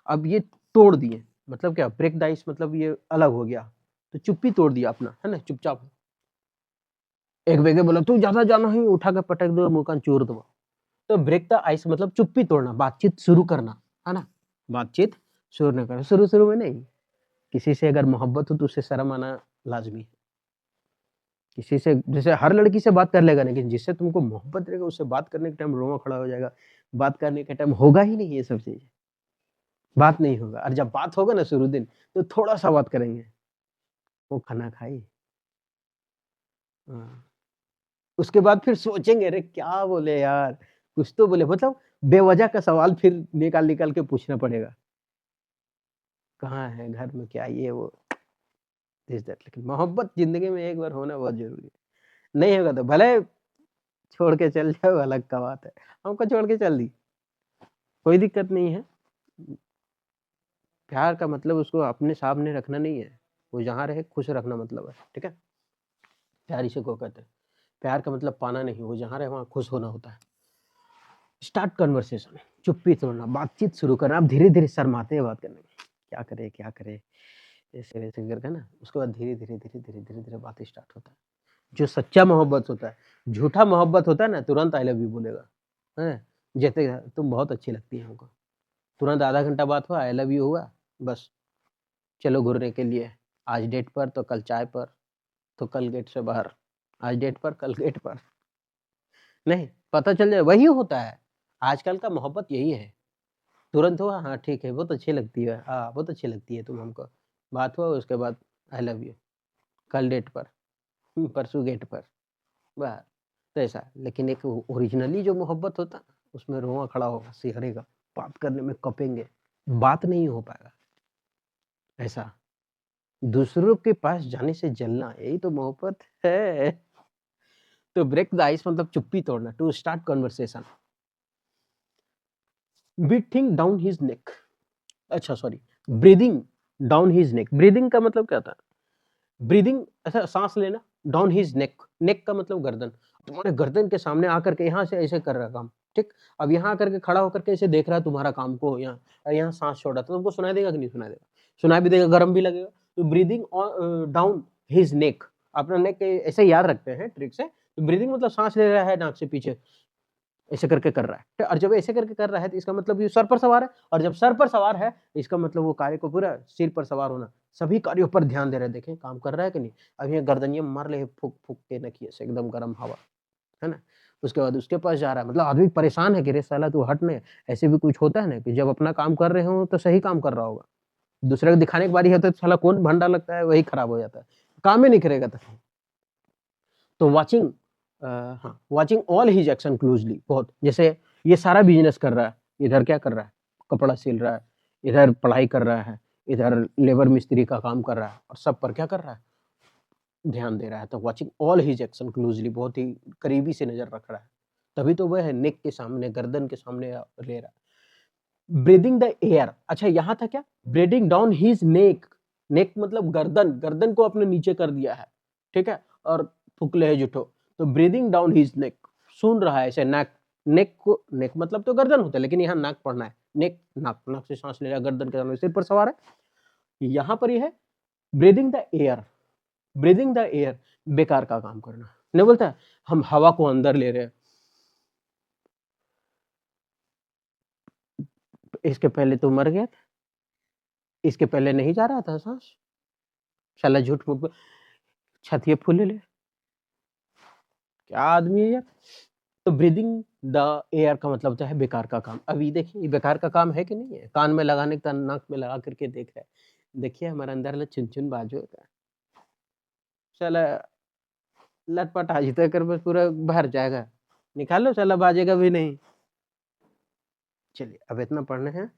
अब ये तोड़ दिए, मतलब क्या? ब्रेक द आइस मतलब ये अलग हो गया, तो चुप्पी तोड़ दिया अपना, है ना, चुपचाप। एक बेगे बोला तू ज्यादा जाना ही, उठा के पटक दो, मुंह कान चूर दो। तो ब्रेक द आइस मतलब चुप्पी तोड़ना, बातचीत शुरू करना, है ना, बातचीत शुरू न करना, शुरू शुरू में नहीं। किसी से अगर मोहब्बत हो तो उससे शर्म आना लाजमी है। किसी से, जैसे हर लड़की से बात कर लेगा, लेकिन जिससे तुमको मोहब्बत रहेगा उससे बात करने के टाइम रोना खड़ा हो जाएगा, बात करने के टाइम होगा ही नहीं ये सब चीजें, बात नहीं होगा। और जब बात होगा ना शुरू दिन, तो थोड़ा सा बात करेंगे, वो खाना खाई, हाँ। उसके बाद फिर सोचेंगे, अरे क्या बोले यार, कुछ तो बोले, मतलब बेवजह का सवाल फिर निकाल निकाल के पूछना पड़ेगा, कहाँ है, घर में क्या, ये वो, दिस दैट। लेकिन मोहब्बत जिंदगी में एक बार होना बहुत जरूरी है, नहीं होगा तो भले छोड़ के चल जाओ, अलग का बात है। हमको छोड़ के चल दी, कोई दिक्कत नहीं है। प्यार का मतलब उसको अपने सामने रखना नहीं है, वो जहाँ रहे खुश रखना मतलब है, ठीक है? प्यार इसे को कहते हैं। प्यार का मतलब पाना नहीं, वो जहाँ रहे वहाँ खुश होना होता है। स्टार्ट कन्वर्सेशन, चुप्पी तोड़ना, बातचीत शुरू करना। आप धीरे धीरे शर्माते हैं बात करने में, क्या करे क्या करे, ऐसे वैसे करके ना, उसके बाद धीरे धीरे धीरे धीरे धीरे धीरे बातें स्टार्ट होता है। जो सच्चा मोहब्बत होता है, झूठा मोहब्बत होता है ना, तुरंत आई लव यू बोलेगा, है, जैसे तुम बहुत अच्छी लगती है हमको, तुरंत आधा घंटा बात हुआ, आई लव यू हुआ, बस चलो घूरने के लिए, आज डेट पर तो कल चाय पर, तो कल गेट से बाहर, आज डेट पर कल गेट पर, नहीं पता चल जाए, वही होता है। आजकल का मोहब्बत यही है, तुरंत हुआ, हाँ ठीक है, बहुत अच्छी लगती है, हाँ बहुत अच्छी लगती है तुम हमको, बात हुआ, उसके बाद आई लव यू, कल डेट पर, परसों गेट पर, बस। तो ऐसा, लेकिन एक ओरिजिनली जो मोहब्बत होता है, उसमें रोआ खड़ा होगा, सिहरेगा, बात करने में कपेंगे, बात नहीं हो पाएगा, ऐसा। दूसरों के पास जाने से जलना, यही तो मोहब्बत है। तो ब्रेक द आइस मतलब चुप्पी तोड़ना, to start conversation. Beating down his neck, अच्छा sorry, breathing down his neck. Breathing का मतलब क्या था? ब्रीदिंग ऐसा सांस लेना, डाउन हिज नेक, नेक का मतलब गर्दन, तुम्हारे गर्दन के सामने आकर के यहाँ से ऐसे कर रहा काम, ठीक। अब यहाँ आकर के खड़ा होकर के ऐसे देख रहा है तुम्हारा काम को, यहाँ सांस छोड़ा तो तुमको सुनाई देगा कि नहीं सुनाई देगा? सुनाई भी देगा, गर्म भी लगेगा। तो ब्रीदिंग डाउन हिज नेक, अपना नेक ऐसे याद रखते हैं ट्रिक से। तो ब्रीदिंग मतलब सांस ले रहा है नाक से पीछे, ऐसे करके कर रहा है, और जब ऐसे करके कर रहा है तो इसका मतलब ये सर पर सवार है, और जब सर पर सवार है इसका मतलब वो कार्य को पूरा सिर पर सवार होना, सभी कार्यों पर ध्यान दे रहे हैं, देखें काम कर रहा है कि नहीं। अब ये गर्दनिया मार ले फूक फूक के नकिए से एकदम गर्म हवा, है ना। उसके बाद उसके पास जा रहा है, मतलब आदमी परेशान है कि रे साला तू हट ने। ऐसे भी कुछ होता है ना कि जब अपना काम कर रहे हो तो सही काम कर रहा होगा, दूसरे को दिखाने की बारी होता है तो साला कौन भंडा लगता है, वही खराब हो जाता है, काम ही नहीं करेगा। तो वाचिंग, हाँ, watching all his action closely, बहुत, जैसे ये सारा बिजनेस कर रहा है, इधर क्या कर रहा है, कपड़ा सिल रहा है, इधर पढ़ाई कर रहा है, इधर लेबर मिस्त्री का काम कर रहा है, और सब पर क्या कर रहा है, ध्यान दे रहा है। तो watching all his action closely, बहुत ही करीबी से नजर रख रहा है, तभी तो वह है नेक के सामने, गर्दन के सामने ले रहा है। ब्रीदिंग द एयर, अच्छा यहाँ था क्या, ब्रीदिंग डाउन हिज नेक, नेक मतलब गर्दन, गर्दन को अपने नीचे कर दिया है, ठीक है, और फुकले है जुठो। तो ब्रीदिंग डाउन हिज नेक, सुन रहा है ऐसे नाक, नेक को, नेक मतलब तो गर्दन होता है, लेकिन यहाँ नाक पढ़ना है, नेक नाक, नाक से सांस ले रहा है, गर्दन के सामने सिर पर सवार है। यहाँ पर यह है breathing the air, breathing the air, बेकार का काम करना, नहीं बोलता है, हम हवा को अंदर ले रहे हैं, इसके पहले तो मर गया था, इसके पहले नहीं जा रहा था सांस, साला झूठ मूठ छतिए फूले ले, क्या आदमी है यार। तो ब्रीदिंग द एयर का मतलब होता है बेकार का काम। अभी देखिए ये बेकार का काम है कि नहीं है, कान में लगाने का, नाक में लगा करके देख रहा है, देखिए हमारा अंदर वाला चुन चुन बाजू का साला लटपट आज तक कर बस पूरा भर जाएगा, निकालो साला बाजेगा भी नहीं। चलिए अब इतना पढ़ने हैं,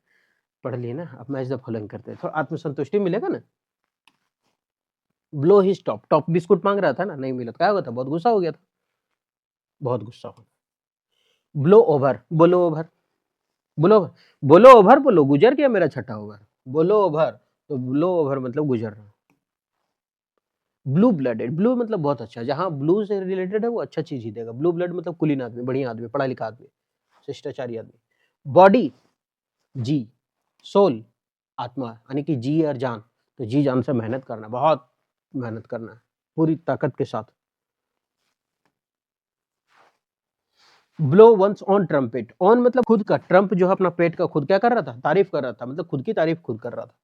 पढ़ लिए ना, अब मैच द फॉलोइंग करते हैं, तो आत्मसंतुष्टि मिलेगा ना। Blow his top, top biscuit मांग रहा था ना, नहीं मिला, क्या हुआ था, बहुत गुस्सा हो गया था, बहुत गुस्सा हो। ब्लो ओवर, बोलो ओवर, बोलो, बोलो ओवर, बोलो गुजर गया मेरा छठा ओवर, बोलो ओवर, तो ब्लो ओवर मतलब गुजर रहा। ब्लू ब्लडेड, ब्लू मतलब बहुत अच्छा, जहां ब्लू से रिलेटेड है वो अच्छा चीज ही देगा। ब्लू ब्लड मतलब कुलीन आदमी, बढ़िया आदमी, पढ़ा लिखा आदमी, शिष्टाचारी आदमी। बॉडी, जी, सोल, आत्मा, यानी कि जी और जान, तो जी जान से मेहनत करना, बहुत मेहनत करना है पूरी ताकत के साथ। Blow one's own trumpet, own मतलब खुद का, ट्रम्प जो है अपना पेट का, खुद क्या कर रहा था, तारीफ कर रहा था, मतलब खुद की तारीफ खुद कर रहा था।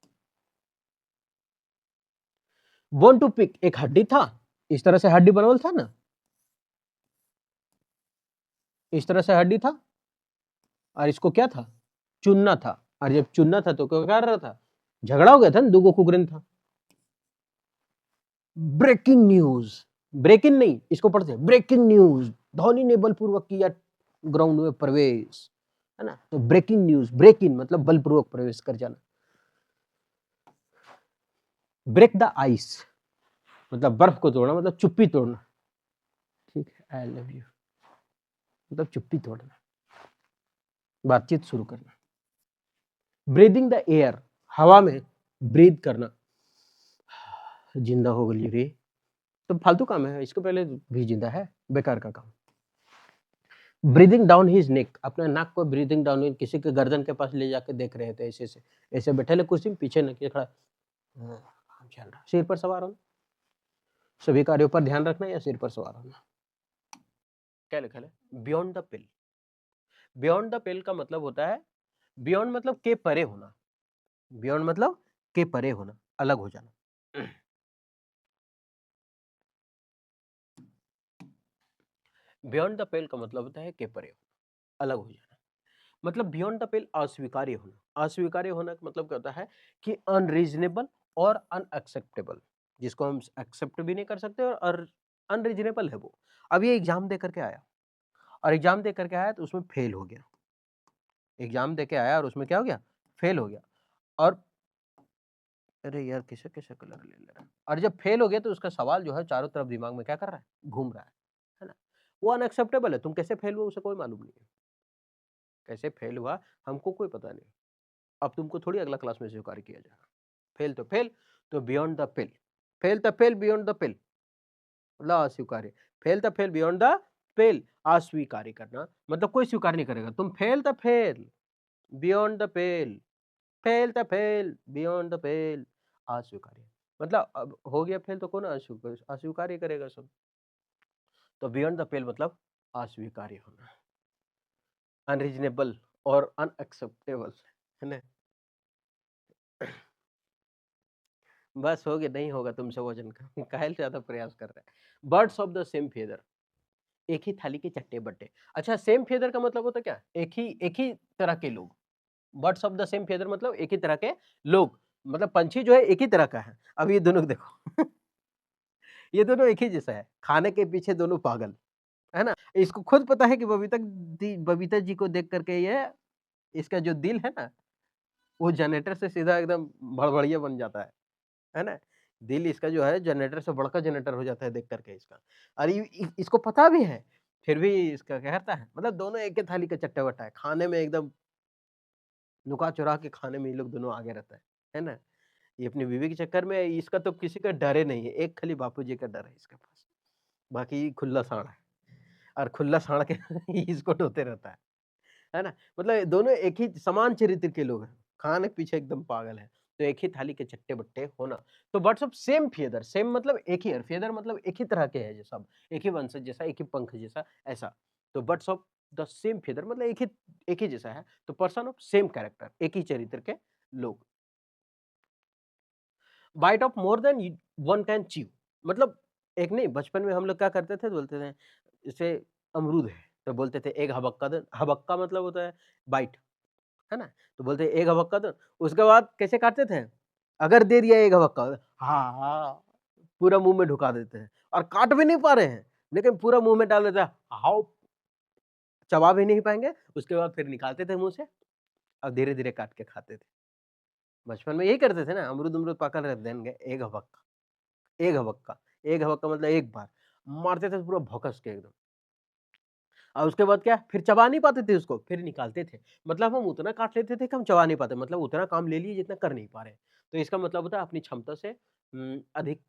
बोन टू पिक, एक हड्डी था, इस तरह से हड्डी बनवल था ना, इस तरह से हड्डी था, और इसको क्या था, चुनना था, और जब चुनना था तो क्या कर रहा था, झगड़ा हो गया था ना, दो कुकरन था। ब्रेकिंग न्यूज, ब्रेकिंग नहीं, इसको पढ़ते हैं ब्रेकिंग न्यूज, धोनी ने बलपूर्वक किया ग्राउंड में प्रवेश, है ना। तो ब्रेकिंग न्यूज, ब्रेकिंग मतलब बलपूर्वक प्रवेश कर जाना। ब्रेक द आइस मतलब बर्फ को तोड़ना, मतलब चुप्पी तोड़ना, ठीक है, आई लव यू मतलब चुप्पी तोड़ना, बातचीत शुरू करना। ब्रीदिंग द एयर, हवा में ब्रीद करना, जिंदा हो गई रे, तो फालतू काम है, इसके पहले भी जिंदा है, बेकार का काम। ब्रीदिंग डाउन हिज नेक, अपने नाक को ब्रीदिंग डाउन, किसी के गर्दन के पास ले जाके देख रहे थे, ऐसे से ऐसे बैठे ले कुर्सी में, पीछे न किया खड़ा, काम चल रहा, सिर पर सवार होना, सभी कार्यों पर ध्यान रखना या सिर पर सवार होना। क्या लिखा है, beyond the pill, beyond the पिल का मतलब होता है, बियॉन्ड मतलब के परे होना, बियॉन्ड मतलब के परे होना, अलग हो जाना। बियॉन्ड द पेल का मतलब होता है के परे होना, अलग हो जाना, मतलब बियॉन्ड द पेल अस्वीकार्य होना, अस्वीकार्य होना का मतलब क्या होता है कि अनरीजनेबल और अनएक्सेप्टेबल, जिसको हम एक्सेप्ट भी नहीं कर सकते, और अनरीजनेबल है वो। अब ये एग्जाम दे करके आया, और एग्जाम दे करके आया तो उसमें फेल हो गया, एग्जाम दे के आया और उसमें क्या हो गया, फेल हो गया, और अरे यार कैसे कैसे कलर ले ले रहा है, और जब फेल हो गया तो उसका सवाल जो है चारों तरफ दिमाग में क्या कर रहा है, घूम रहा है ना, वो अनएक्सेप्टेबल है, तुम कैसे फेल हुए उसे कोई मालूम नहीं है। कैसे फेल हुआ हमको कोई पता नहीं। अब तुमको थोड़ी अगला क्लास में स्वीकार किया जाएगा। फेल तो beyond the pale, fail the fail beyond the pale, मतलब अस्वीकार्य। Fail the fail beyond the pale, अस्वीकार्य करना मतलब कोई स्वीकार नहीं करेगा। तुम fail the fail beyond the pale, fail the fail beyond the pale, अस्वीकार्य। मतलब अब हो गया फेल तो कौन अस्वीकार्य करेगा सब। तो बियॉन्ड द पेल मतलब अस्वीकार्य होना, अनरीजनेबल और अनएक्सेप्टेबल, है ना। बस हो गया, नहीं होगा तुमसे वजन का। काहे ज्यादा प्रयास कर रहा है। Birds of the same feather, एक ही थाली के चट्टे बट्टे। अच्छा, सेम फेदर का मतलब होता क्या, एक ही तरह के लोग। Birds of the same feather मतलब एक ही तरह के लोग, मतलब पंछी जो है एक ही तरह का है। अब ये दोनों देखो ये दोनों एक ही जैसा है, खाने के पीछे दोनों पागल, है ना। इसको खुद पता है कि बबीता जी को देख करके ये इसका जो दिल है ना, वो जनरेटर से सीधा एकदम भड़भड़िया बन जाता है ना। दिल इसका जो है जनरेटर से बड़का जनरेटर हो जाता है देख करके इसका। और इसको पता भी है, फिर भी इसका क्या करता है, मतलब दोनों एक ही थाली का चट्टा बट्टा है, खाने में एकदम नुका चुरा के खाने में ये लोग दोनों आगे रहता है ना। ये अपनी बीवी के चक्कर में इसका तो किसी का डर ही नहीं है, एक खाली बापू जी का डर है इसके पास, बाकी खुला साड़ है। और खुला साड़ के इसको ढोते रहता है ना। मतलब दोनों एक ही समान चरित्र के लोग हैं, खाने के पीछे एकदम पागल है। तो एक ही थाली के चट्टे बट्टे होना। तो birds of same feather, same मतलब एक ही, और फेदर मतलब एक ही तरह के है, जो सब एक ही वंश जैसा, एक ही पंख जैसा, ऐसा। तो birds of the same feather मतलब एक ही जैसा है। तो पर्सन ऑफ सेम कैरेक्टर, एक ही चरित्र के लोग। Bite off more than one can chew, मतलब एक नहीं, बचपन में हम लोग क्या करते थे, बोलते थे जैसे अमरूद है तो बोलते थे एक हबक्का दो, हबक्का मतलब होता है बाइट, है ना। तो बोलते एक हबक्का दो, उसके बाद कैसे काटते थे, अगर दे दिया एक हबक्का, हाँ हाँ, पूरा मुंह में ढुका देते हैं, और काट भी नहीं पा रहे हैं लेकिन पूरा मुंह में डाल देते हैं, हाउ, चबा भी नहीं पाएंगे, उसके बाद फिर निकालते थे मुंह से और धीरे धीरे काट के खाते थे। बचपन में यही करते थे ना, अमरूद अमरूद पकड़ रहे देंगे एक हबक्का, एक हबक्का, एक हबक्का मतलब एक बार मारते थे पूरा भौकस के एकदम। और उसके बाद क्या, फिर चबा नहीं पाते थे उसको, फिर निकालते थे। मतलब हम उतना काट लेते थे कि हम चबा नहीं पाते, मतलब उतना काम ले लिए जितना कर नहीं पा रहे। तो इसका मतलब होता है अपनी क्षमता से अधिक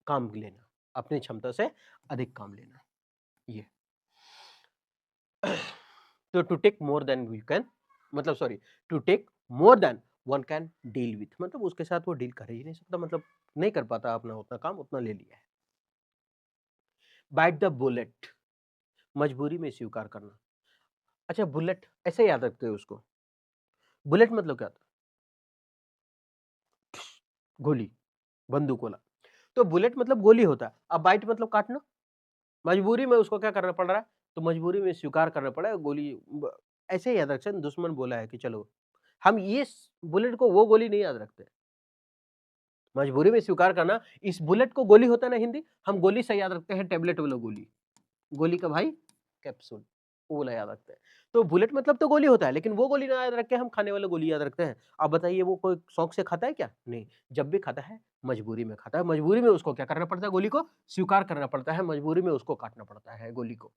काम लेना, अपनी क्षमता से अधिक काम लेना, ये। तो to take more than we can, मतलब sorry, to take more than one can deal with, मतलब उसके साथ वो डील कर ही नहीं सकता, मतलब नहीं कर पाता अपना उतना काम, उतना ले लिया है। बाइट द बुलेट, मजबूरी में स्वीकार करना। अच्छा, बुलेट ऐसे याद रखते हो उसको, बुलेट मतलब क्या था, गोली, बंदूक वाला। तो बुलेट मतलब गोली होता है, अब बाइट मतलब काटना, मजबूरी में उसको क्या करना पड़ रहा है, तो मजबूरी में स्वीकार करना पड़ा है गोली। ऐसे ही याद रखते हैं, दुश्मन बोला है कि चलो, हम ये बुलेट को वो गोली नहीं याद रखते, मजबूरी में स्वीकार करना। इस बुलेट को गोली होता है ना हिंदी, हम गोली से याद रखते हैं टेबलेट वाला गोली, गोली का भाई कैप्सूल, वो वाला याद रखते हैं। तो बुलेट मतलब तो गोली होता है, लेकिन वो गोली ना याद रख के हम खाने वाला गोली याद रखते हैं। आप बताइए वो कोई शौक से खाता है क्या, नहीं, जब भी खाता है मजबूरी में खाता है, मजबूरी में उसको क्या करना पड़ता है, गोली को स्वीकार करना पड़ता है, मजबूरी में उसको काटना पड़ता है गोली को,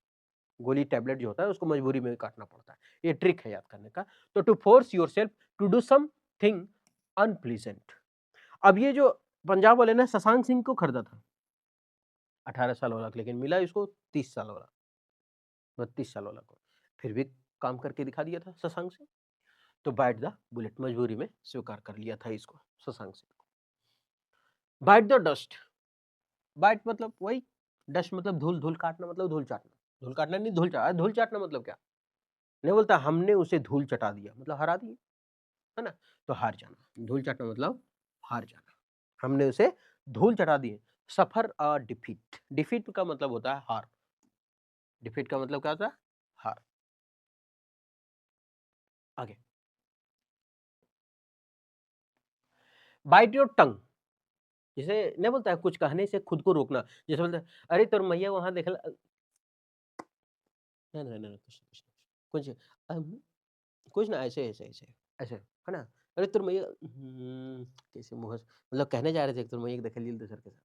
गोली टैबलेट जो होता है उसको मजबूरी में काटना पड़ता है। ये ट्रिक है याद करने का। तो to force yourself to do something unpleasant. अब ये जो पंजाब वाले ने शशांक सिंह को खरीदा था 18 साल वाला, लेकिन मिला इसको 30 साल वाला, 32 साल वाला को, फिर भी काम करके दिखा दिया था शशांक सिंह। तो बाइट द बुलेट, मजबूरी में स्वीकार कर लिया था इसको, शशांक सिंह को। बाइट द डस्ट, बाइट मतलब वही, डस्ट मतलब धूल, धूल काटना मतलब धूल चाटना, धूल काटना नहीं, धूल चाटना, धूल चाटना मतलब क्या, नहीं बोलता हमने उसे धूल चटा दिया, मतलब हरा दिया, है ना। तो हार जाना, धूल चाटना मतलब हार जाना, हमने उसे धूल चटा दिए। सफर डिफीट, डिफीट का मतलब होता है हार, डिफीट का मतलब क्या होता है, हार। आगे, बाइट योर टंग, जैसे नहीं बोलता है कुछ कहने से खुद को रोकना, जैसे बोलता है अरे तोर मैया वहां देखल, नहीं नहीं नहीं, कुछ कुछ कुछ ना, ऐसे ऐसे ऐसे ऐसे, है ना। अरे तोर मैया कैसे मुंह मतलब कहने जा रहे थे तोर मैया देख ली दूसर के साथ,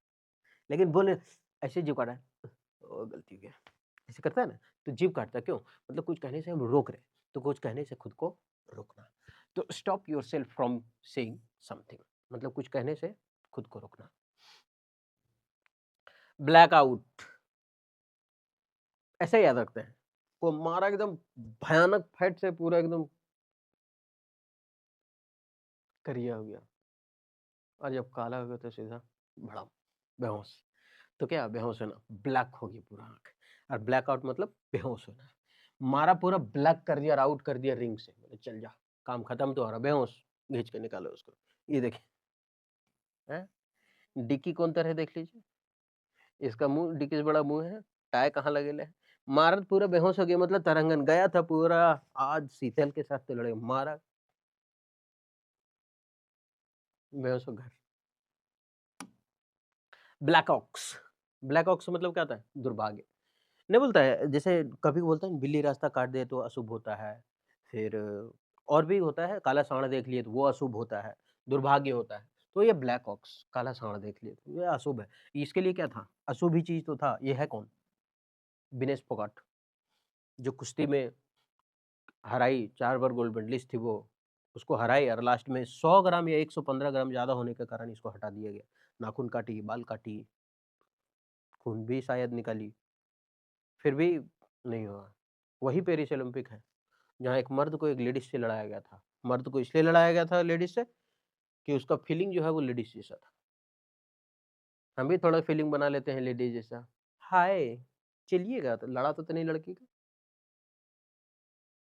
लेकिन बोले ऐसे जो काटा है, ओ गलती हो गया, ऐसे करता है ना, तो जीभ काटता है, क्यों, मतलब कुछ कहने से हम रोक रहे हैं। तो कुछ कहने से खुद को रोकना। तो stop yourself from saying something, मतलब कुछ कहने से खुद को रोकना। ब्लैकआउट ऐसे याद रखते हैं, को मारा एकदम भयानक फैट से पूरा एकदम करिया हो गया, और जब काला हो गया तो सीधा बड़ा बेहोश। तो क्या बेहोश होना, ब्लैक हो गई पूरा आंख, और ब्लैकआउट मतलब बेहोश होना। मारा पूरा ब्लैक कर दिया, आउट कर दिया रिंग से, बोले चल जा, काम खत्म, तो हो रहा बेहोश, खींच के निकालो उसको। ये देखिए, हैं? डिक्की कौन तरह देख लीजिए, इसका मुंह डिक्की से बड़ा मुंह है, टाय कहाँ लगेले है। मारत पूरा बेहोश हो गया, मतलब तरंगन गया था पूरा, आज सीतल के साथ तो लड़े, मारा बेहोश हो घर। ब्लैक ऑक्स, ब्लैक ऑक्स मतलब क्या होता है, दुर्भाग्य। नहीं बोलता है, जैसे कभी बोलता है बिल्ली रास्ता काट दे तो अशुभ होता है, फिर और भी होता है, काला सांड देख लिए तो वो अशुभ होता है, दुर्भाग्य होता है। तो ये ब्लैक ऑक्स, काला सांड देख लिए तो ये अशुभ है। इसके लिए क्या था, अशुभ ही चीज तो था। ये है कौन, विनेश फोगाट, जो कुश्ती में हराई, 4 बार गोल्ड मेडलिस्ट थी वो, उसको हराई, और लास्ट में 100 ग्राम या 115 ग्राम ज़्यादा होने के कारण इसको हटा दिया गया। नाखून काटी, बाल काटी, खून भी शायद निकाली, फिर भी नहीं हुआ। वही पेरिस ओलंपिक है, जहाँ एक मर्द को एक लेडीज़ से लड़ाया गया था। मर्द को इसलिए लड़ाया गया था लेडीज़ से, कि उसका फीलिंग जो है वो लेडीज़ जैसा था। हम भी थोड़ा फीलिंग बना लेते हैं लेडीज़ जैसा। हाय! चलिएगा, तो लड़ा तो नहीं लड़की को,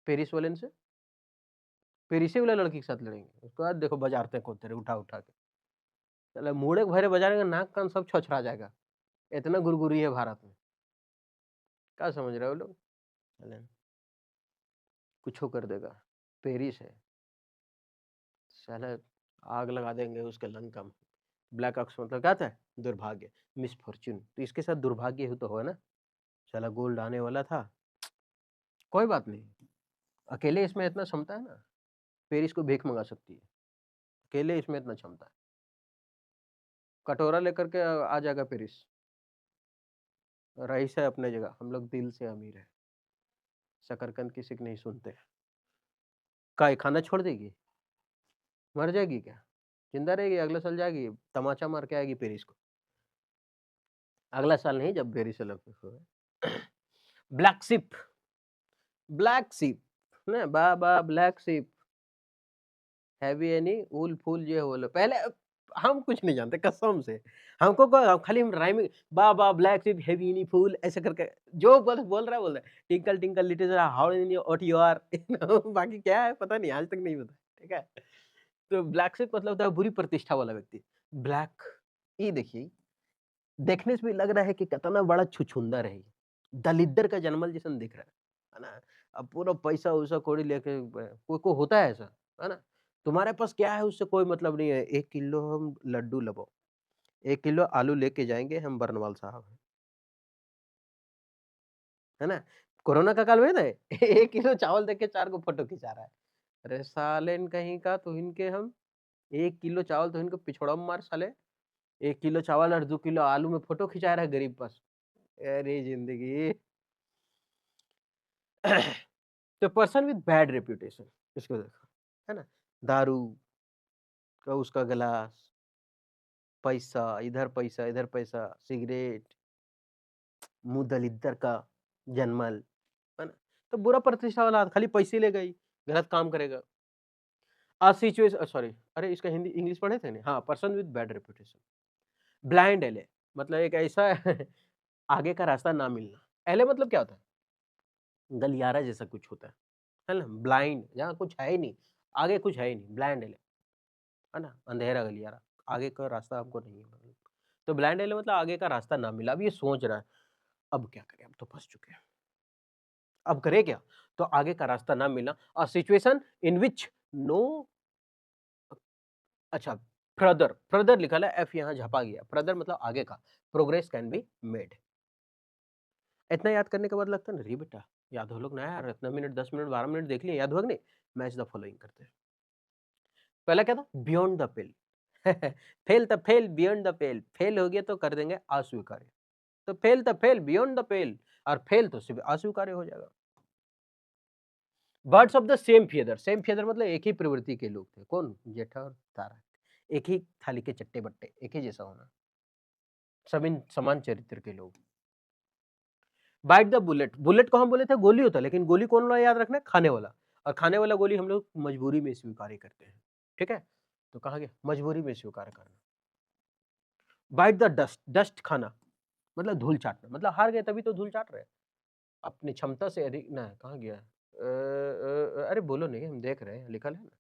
पेरिस वाले से, पेरिसे वाला लड़की के साथ लड़ेंगे। उसके बाद देखो बजारते हैं कूदते उठा-उठा के। साला मुड़े भरे बजाएगा, नाक कान सब छौछरा जाएगा। इतना गुरगुरी है भारत में। क्या समझ रहे हो लोग? साले कुछो कर देगा। पेरिस है। साला आग लगा देंगे उसके लंका में। ब्लैक ऑक्स मतलब क्या था? दुर्भाग्य, मिसफॉर्च्यून। तो इसके साथ दुर्भाग्य ही तो हुआ ना। साला गोल्ड आने वाला था। कोई बात नहीं। अकेले इसमें इतना क्षमता है ना, पेरिस को भीख मंगा सकती है। अकेले इसमें इतना क्षमता है। कटोरा लेकर के आ जाएगा पेरिस। रईस है अपने जगह, हम लोग दिल से अमीर है। शकरकंद किसी की नहीं सुनते। काय खाना छोड़ देगी? मर जाएगी क्या? जिंदा रहेगी, अगले साल जाएगी, तमाचा मार के आएगी पेरिस को। अगला साल नहीं, जब पेरिस ओलंपिक होगा। ब्लैक शिप, ब्लैक शिप ना, बा ब्लैक शिप, हैवी एनी वूल फूल ये बोलो पहले। हम कुछ नहीं जानते कसम से, हमको खाली हम rhyming baa black sheep have you any wool ऐसे करके, जो बोल रहा है tinkle tinkle little how in what you are. बाकी क्या है पता नहीं, आज तक नहीं पता। ठीक है, तो ब्लैक शिप मतलब होता है बुरी प्रतिष्ठा वाला व्यक्ति। ब्लैक, ये देखिए, देखने से भी लग रहा है कि कितना बड़ा छुछुंदर है ये। दलिद्दर का जन्मल जैसन दिख रहा है ना? अब पूरा पैसा-वैसा कौड़ी लेके कोई होता है ऐसा, है ना? तुम्हारे पास क्या है उससे कोई मतलब नहीं है। 1 किलो हम लड्डू लाओ, 1 किलो आलू लेके जाएँगे हम बरनवाल साहब, है ना? कोरोना का काल में ना 1 किलो चावल देके 4 को फोटो खिंचा रहा है। अरे सालेन कहीं का, तो इनके हम 1 किलो चावल तो इनको पिछड़म मार साले। 1 किलो चावल और 2 किलो आलू में फोटो खिंचा रहा है गरीब पास। अरे ज़िंदगी। तो पर्सन विथ बैड रेपुटेशन, इसको देखो, है ना? दारू का उसका गिलास, पैसा, इधर पैसा, सिगरेट, मुँह दलिद्दर का जनमल, है ना? तो बुरा प्रतिष्ठा वाला आदमी, खाली पैसे लेगा ही, गलत काम करेगा। सॉरी, अरे इसका हिंदी इंग्लिश पढ़े थे ना? हाँ, person with bad reputation. Blind एले मतलब एक ऐसा आगे का रास्ता ना मिलना। एले मतलब क्या होता है? गलियारा जैसा कुछ होता है ना? ब्लाइंड, जहाँ कुछ है ही नहीं, आगे कुछ है ही नहीं, ब्लाइंड एले, है ना? अंधेरा गलियारा, आगे का रास्ता हमको नहीं है मालूम। तो ब्लाइंड एले मतलब आगे का रास्ता ना मिला, अब ये सोच रहा है, अब क्या करें? अब तो फँस चुके हैं, अब करें क्या? तो आगे का रास्ता ना मिला, a situation in which no, अच्छा, फर्दर लिखा है, एफ यहाँ छपा गया, फर्दर मतलब आगे का, प्रोग्रेस कैन बी मेड। इतना याद करने के बाद लगता है ना, अरे बेटा याद हो लोग ना यार, इतना मिनट 10 मिनट 12 मिनट देख लिए, याद होगा कि नहीं? मैच द फॉलोइंग करते हैं। पहला क्या था? Beyond the pale. Fail the fail beyond the pale, fail हो गया तो कर देंगे अस्वीकार्य। तो fail the fail beyond the pale, और फेल तो सिर्फ अस्वीकार्य हो जाएगा। Birds of the same feather, same feather मतलब एक ही प्रवृत्ति के लोग थे। कौन? जेठा और तारा। एक ही थाली के चट्टे बट्टे, एक ही जैसा होना, सभी समान चरित्र के लोग। बाइट द बुलेट, बुलेट को हम बोले थे गोली होता है, लेकिन गोली कौन वाला याद रखना है? खाने वाला। और खाने वाला गोली हम लोग मजबूरी में स्वीकार करते हैं, ठीक है? तो कहा गया मजबूरी में स्वीकार करना। बाइट द डस्ट, डस्ट खाना मतलब धूल चाटना, मतलब हार गए तभी तो धूल चाट रहे हैं। अपनी क्षमता से अधिक ना, कहाँ गया? अरे बोलो नहीं, हम देख रहे हैं, लिखल है ना।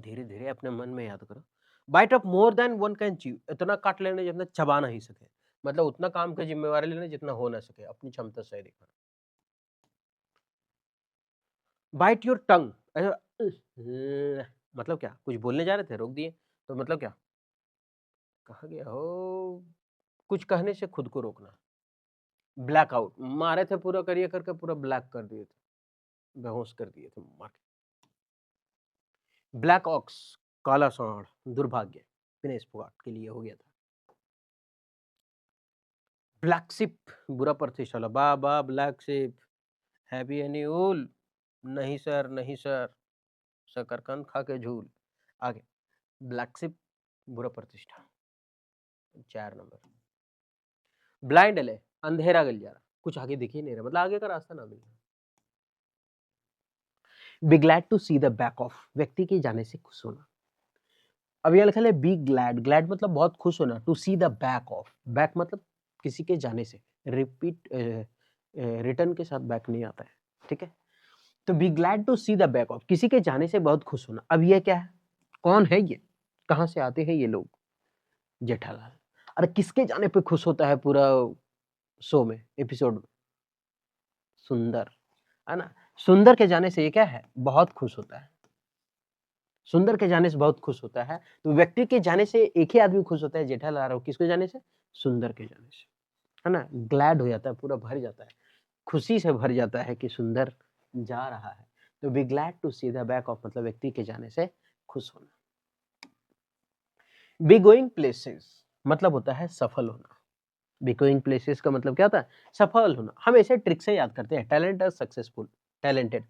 धीरे धीरे अपने मन में याद करो। Bite off more than one can chew, इतना काट लेने जितना चबा नहीं सके, मतलब उतना काम की जिम्मेवारी लेने जितना हो ना सके, अपनी क्षमता से अधिक। बाइट योर टंग, मतलब क्या? कुछ बोलने जा रहे थे, रोक दिए, तो मतलब क्या? कहा गया हो कुछ कहने से खुद को रोकना। ब्लैक आउट, मारे थे पूरा करिए करके, पूरा ब्लैक कर दिए थे, बेहोश कर दिए थे मार के। ब्लैक ऑक्स, काला सांड, दुर्भाग्य, दिनेश फोगाट के लिए हो गया था। ब्लैक शिप, बुरा प्रतिष्ठा, बा ब्लैक शिप, हैवी एनी ऊल, नहीं सर, नहीं सर, शकरकंद खा के झूल। आगे ब्लैक शिप, बुरा प्रतिष्ठा, 4 नंबर। ब्लाइंड एले, अंधेरा गल जा रहा, कुछ आगे दिख ही नहीं रहा, मतलब आगे का रास्ता ना मिल रहा। Be glad to see the back of, व्यक्ति के जाने से खुश होना। अब यह लिखा है बी ग्लैड, ग्लैड मतलब बहुत खुश होना, to see the back of, back मतलब किसी के जाने से, रिपीट रिटर्न के साथ बैक नहीं आता है, ठीक है? तो be glad to see the back of, किसी के जाने से बहुत खुश होना। अब ये क्या है? कौन है ये? कहाँ से आते हैं ये लोग? जेठालाल। अरे किसके जाने पे खुश होता है पूरा शो में, एपिसोड में? सुंदर, है ना? सुंदर के जाने से ये क्या है? बहुत खुश होता है। सुंदर के जाने से बहुत खुश होता है। तो व्यक्ति के जाने से एक ही आदमी खुश होता है, जेठालाल। किसके जाने से? सुंदर के जाने से, है ना? ग्लैड हो जाता है, पूरा भर जाता है, खुशी से भर जाता है कि सुंदर जा रहा है। तो be glad to see the back of मतलब व्यक्ति के जाने से खुश होना। बी गोइंग प्लेसेस मतलब होता है सफल होना। बी गोइंग प्लेसेस का मतलब क्या होता है? सफल होना। हम ऐसे ट्रिक से याद करते हैं, टैलेंट और सक्सेसफुल, टैलेंटेड।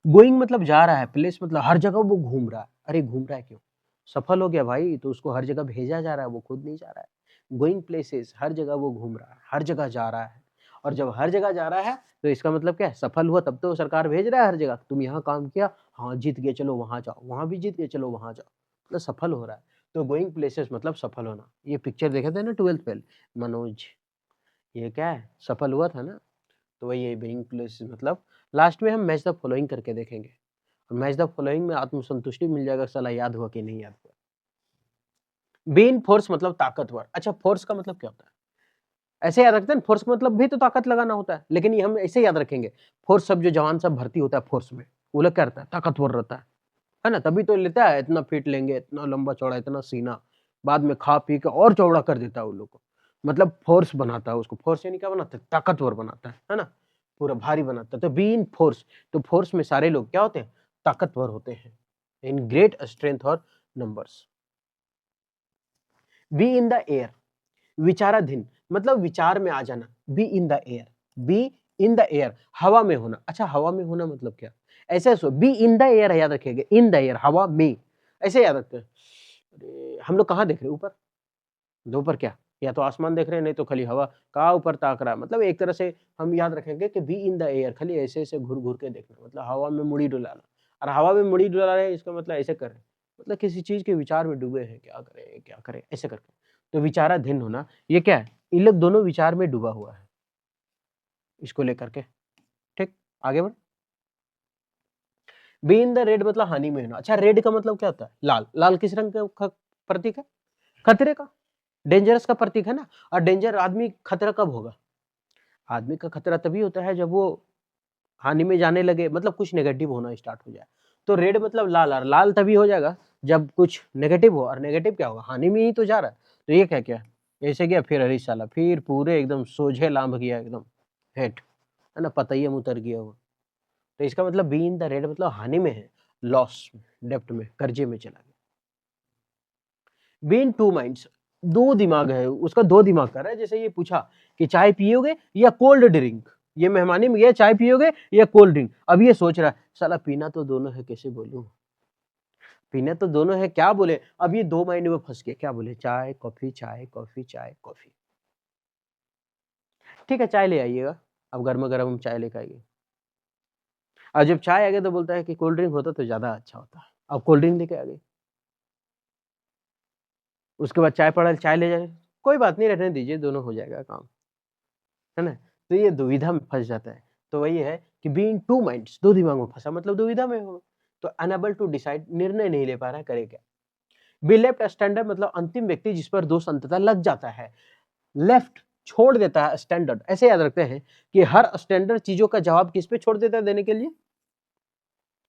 गोइंग मतलब जा रहा है, प्लेस मतलब हर जगह वो घूम रहा है। अरे घूम रहा है क्यों? सफल हो गया भाई, तो उसको हर जगह भेजा जा रहा है, वो खुद नहीं जा रहा है। गोइंग प्लेसेस, हर जगह वो घूम रहा है, हर जगह जा रहा है। और जब हर जगह जा रहा है तो इसका मतलब क्या है? सफल हुआ, तब तो सरकार भेज रहा है हर जगह, तुम यहाँ काम किया, हाँ जीत गए, चलो वहां जाओ, वहां भी जीत गए, चलो वहां जाओ, मतलब सफल हो रहा है। तो गोइंग प्लेसेस मतलब सफल होना। ये पिक्चर देखे थे ना 12th फेल, मनोज, ये क्या है? सफल हुआ था ना। तो वही गोइंग प्लेसेस मतलब। लास्ट में हम मैच द फॉलोइंग करके देखेंगे, मैच द फॉलोइंग में आत्मसंतुष्टि मिल जाएगा, साला याद हुआ कि नहीं याद हुआ। बी इन फोर्स मतलब ताकतवर। अच्छा फोर्स का मतलब क्या होता है? ऐसे याद रखते हैं, फोर्स का मतलब भी तो ताकत लगाना होता है, लेकिन ये हम ऐसे याद रखेंगे। फोर्स सब जो जवान सब भर्ती होता है फोर्स में, वो लोग क्या रहता है? ताकतवर रहता है ना? तभी तो लेता है, इतना फिट लेंगे, इतना लंबा चौड़ा, इतना सीना, बाद में खा पी के और चौड़ा कर देता है उन लोग को। मतलब फोर्स बनाता है उसको, फोर्स यानी क्या बनाता है? ताकतवर बनाता है ना? पूरा भारी बनाता है। तो बी इन फोर्स, तो फोर्स में सारे लोग क्या होते हैं? ताकतवर होते हैं, इन ग्रेट स्ट्रेंथ और numbers. Be in the air, विचाराधीन मतलब विचार में आ जाना। Be in the air, be in the air हवा में होना। अच्छा हवा में होना मतलब क्या? ऐसे सो बी इन द एयर याद रखेंगे, इन द एयर हवा में, ऐसे याद रखते हैं। अरे हम लोग कहाँ देख रहे हैं? ऊपर। दो ऊपर क्या? या तो आसमान देख रहे हैं, नहीं तो खाली हवा कहाँ ऊपर ताक रहा है। मतलब एक तरह से हम याद रखेंगे कि बी इन द एयर, खाली ऐसे ऐसे घूर घूर के देखना, मतलब हवा में मुड़ी डुलाना। और हवा में मुड़ी डुला रहे हैं इसका मतलब ऐसे कर रहे हैं, मतलब किसी चीज के विचार में डूबे हैं, क्या करें क्या करें ऐसे करके। तो विचाराधीन होना, ये क्या है? इन लोग दोनों विचार में डूबा हुआ है, इसको लेकर के। ठीक, आगे बढ़। बी इन द रेड मतलब हानि में होना। अच्छा रेड का मतलब क्या होता है? लाल, लाल किस रंग का प्रतीक है? खतरे का, डेंजरस का प्रतीक है ना। और डेंजर आदमी खतरा कब होगा? आदमी का खतरा तभी होता है जब वो हानि में जाने लगे, मतलब कुछ नेगेटिव होना स्टार्ट हो जाए। तो रेड मतलब लाल, और लाल तभी हो जाएगा जब कुछ नेगेटिव हो, और नेगेटिव क्या होगा? हानि में ही तो जा रहा है। तो ये क्या क्या ऐसे गया, फिर अरे साला फिर पूरे एकदम सोझे लांभ गया, एकदम हेट, है ना, पतैया में उतर गया वो। तो इसका मतलब बी इन द रेड मतलब हानि में है, लॉस, डेप्ट में, कर्जे में चला गया। बी इन टू माइंड्स, दो दिमाग है उसका, दो दिमाग कर रहा है। जैसे ये पूछा कि चाय पियोगे या कोल्ड ड्रिंक, ये मेहमानी में गया, चाय पियोगे या कोल्ड ड्रिंक। अब ये सोच रहा है साला पीना तो दोनों है, कैसे बोलूं, पीना तो दोनों है, क्या बोले। अब ये दो मायने में फंस गए, क्या बोले, चाय कॉफी चाय कॉफी चाय कॉफी। ठीक है चाय ले आइएगा, अब गर्मा गर्म हम चाय लेकर आइए। और जब चाय आ गया तो बोलता है कि कोल्ड ड्रिंक होता तो ज्यादा अच्छा होता। अब कोल्ड ड्रिंक लेके आ गई। उसके बाद चाय पड़ा, चाय ले जाए, कोई बात नहीं रहने दीजिए, दोनों हो जाएगा काम, है ना। तो ये दुविधा में फंस जाता है। तो वही है कि बी इन टू माइंड्स, दो दिमाग में फंसा मतलब दुविधा में हो। तो अनएबल टू डिसाइड, निर्णय नहीं ले पा रहा है, करे क्या। बी लेफ्ट स्टैंडर्ड मतलब अंतिम व्यक्ति जिस पर दोष अंततः लग जाता है। लेफ्ट छोड़ देता है, स्टैंडर्ड ऐसे याद रखते हैं कि हर स्टैंडर्ड चीजों का जवाब किस पे छोड़ देता है देने के लिए,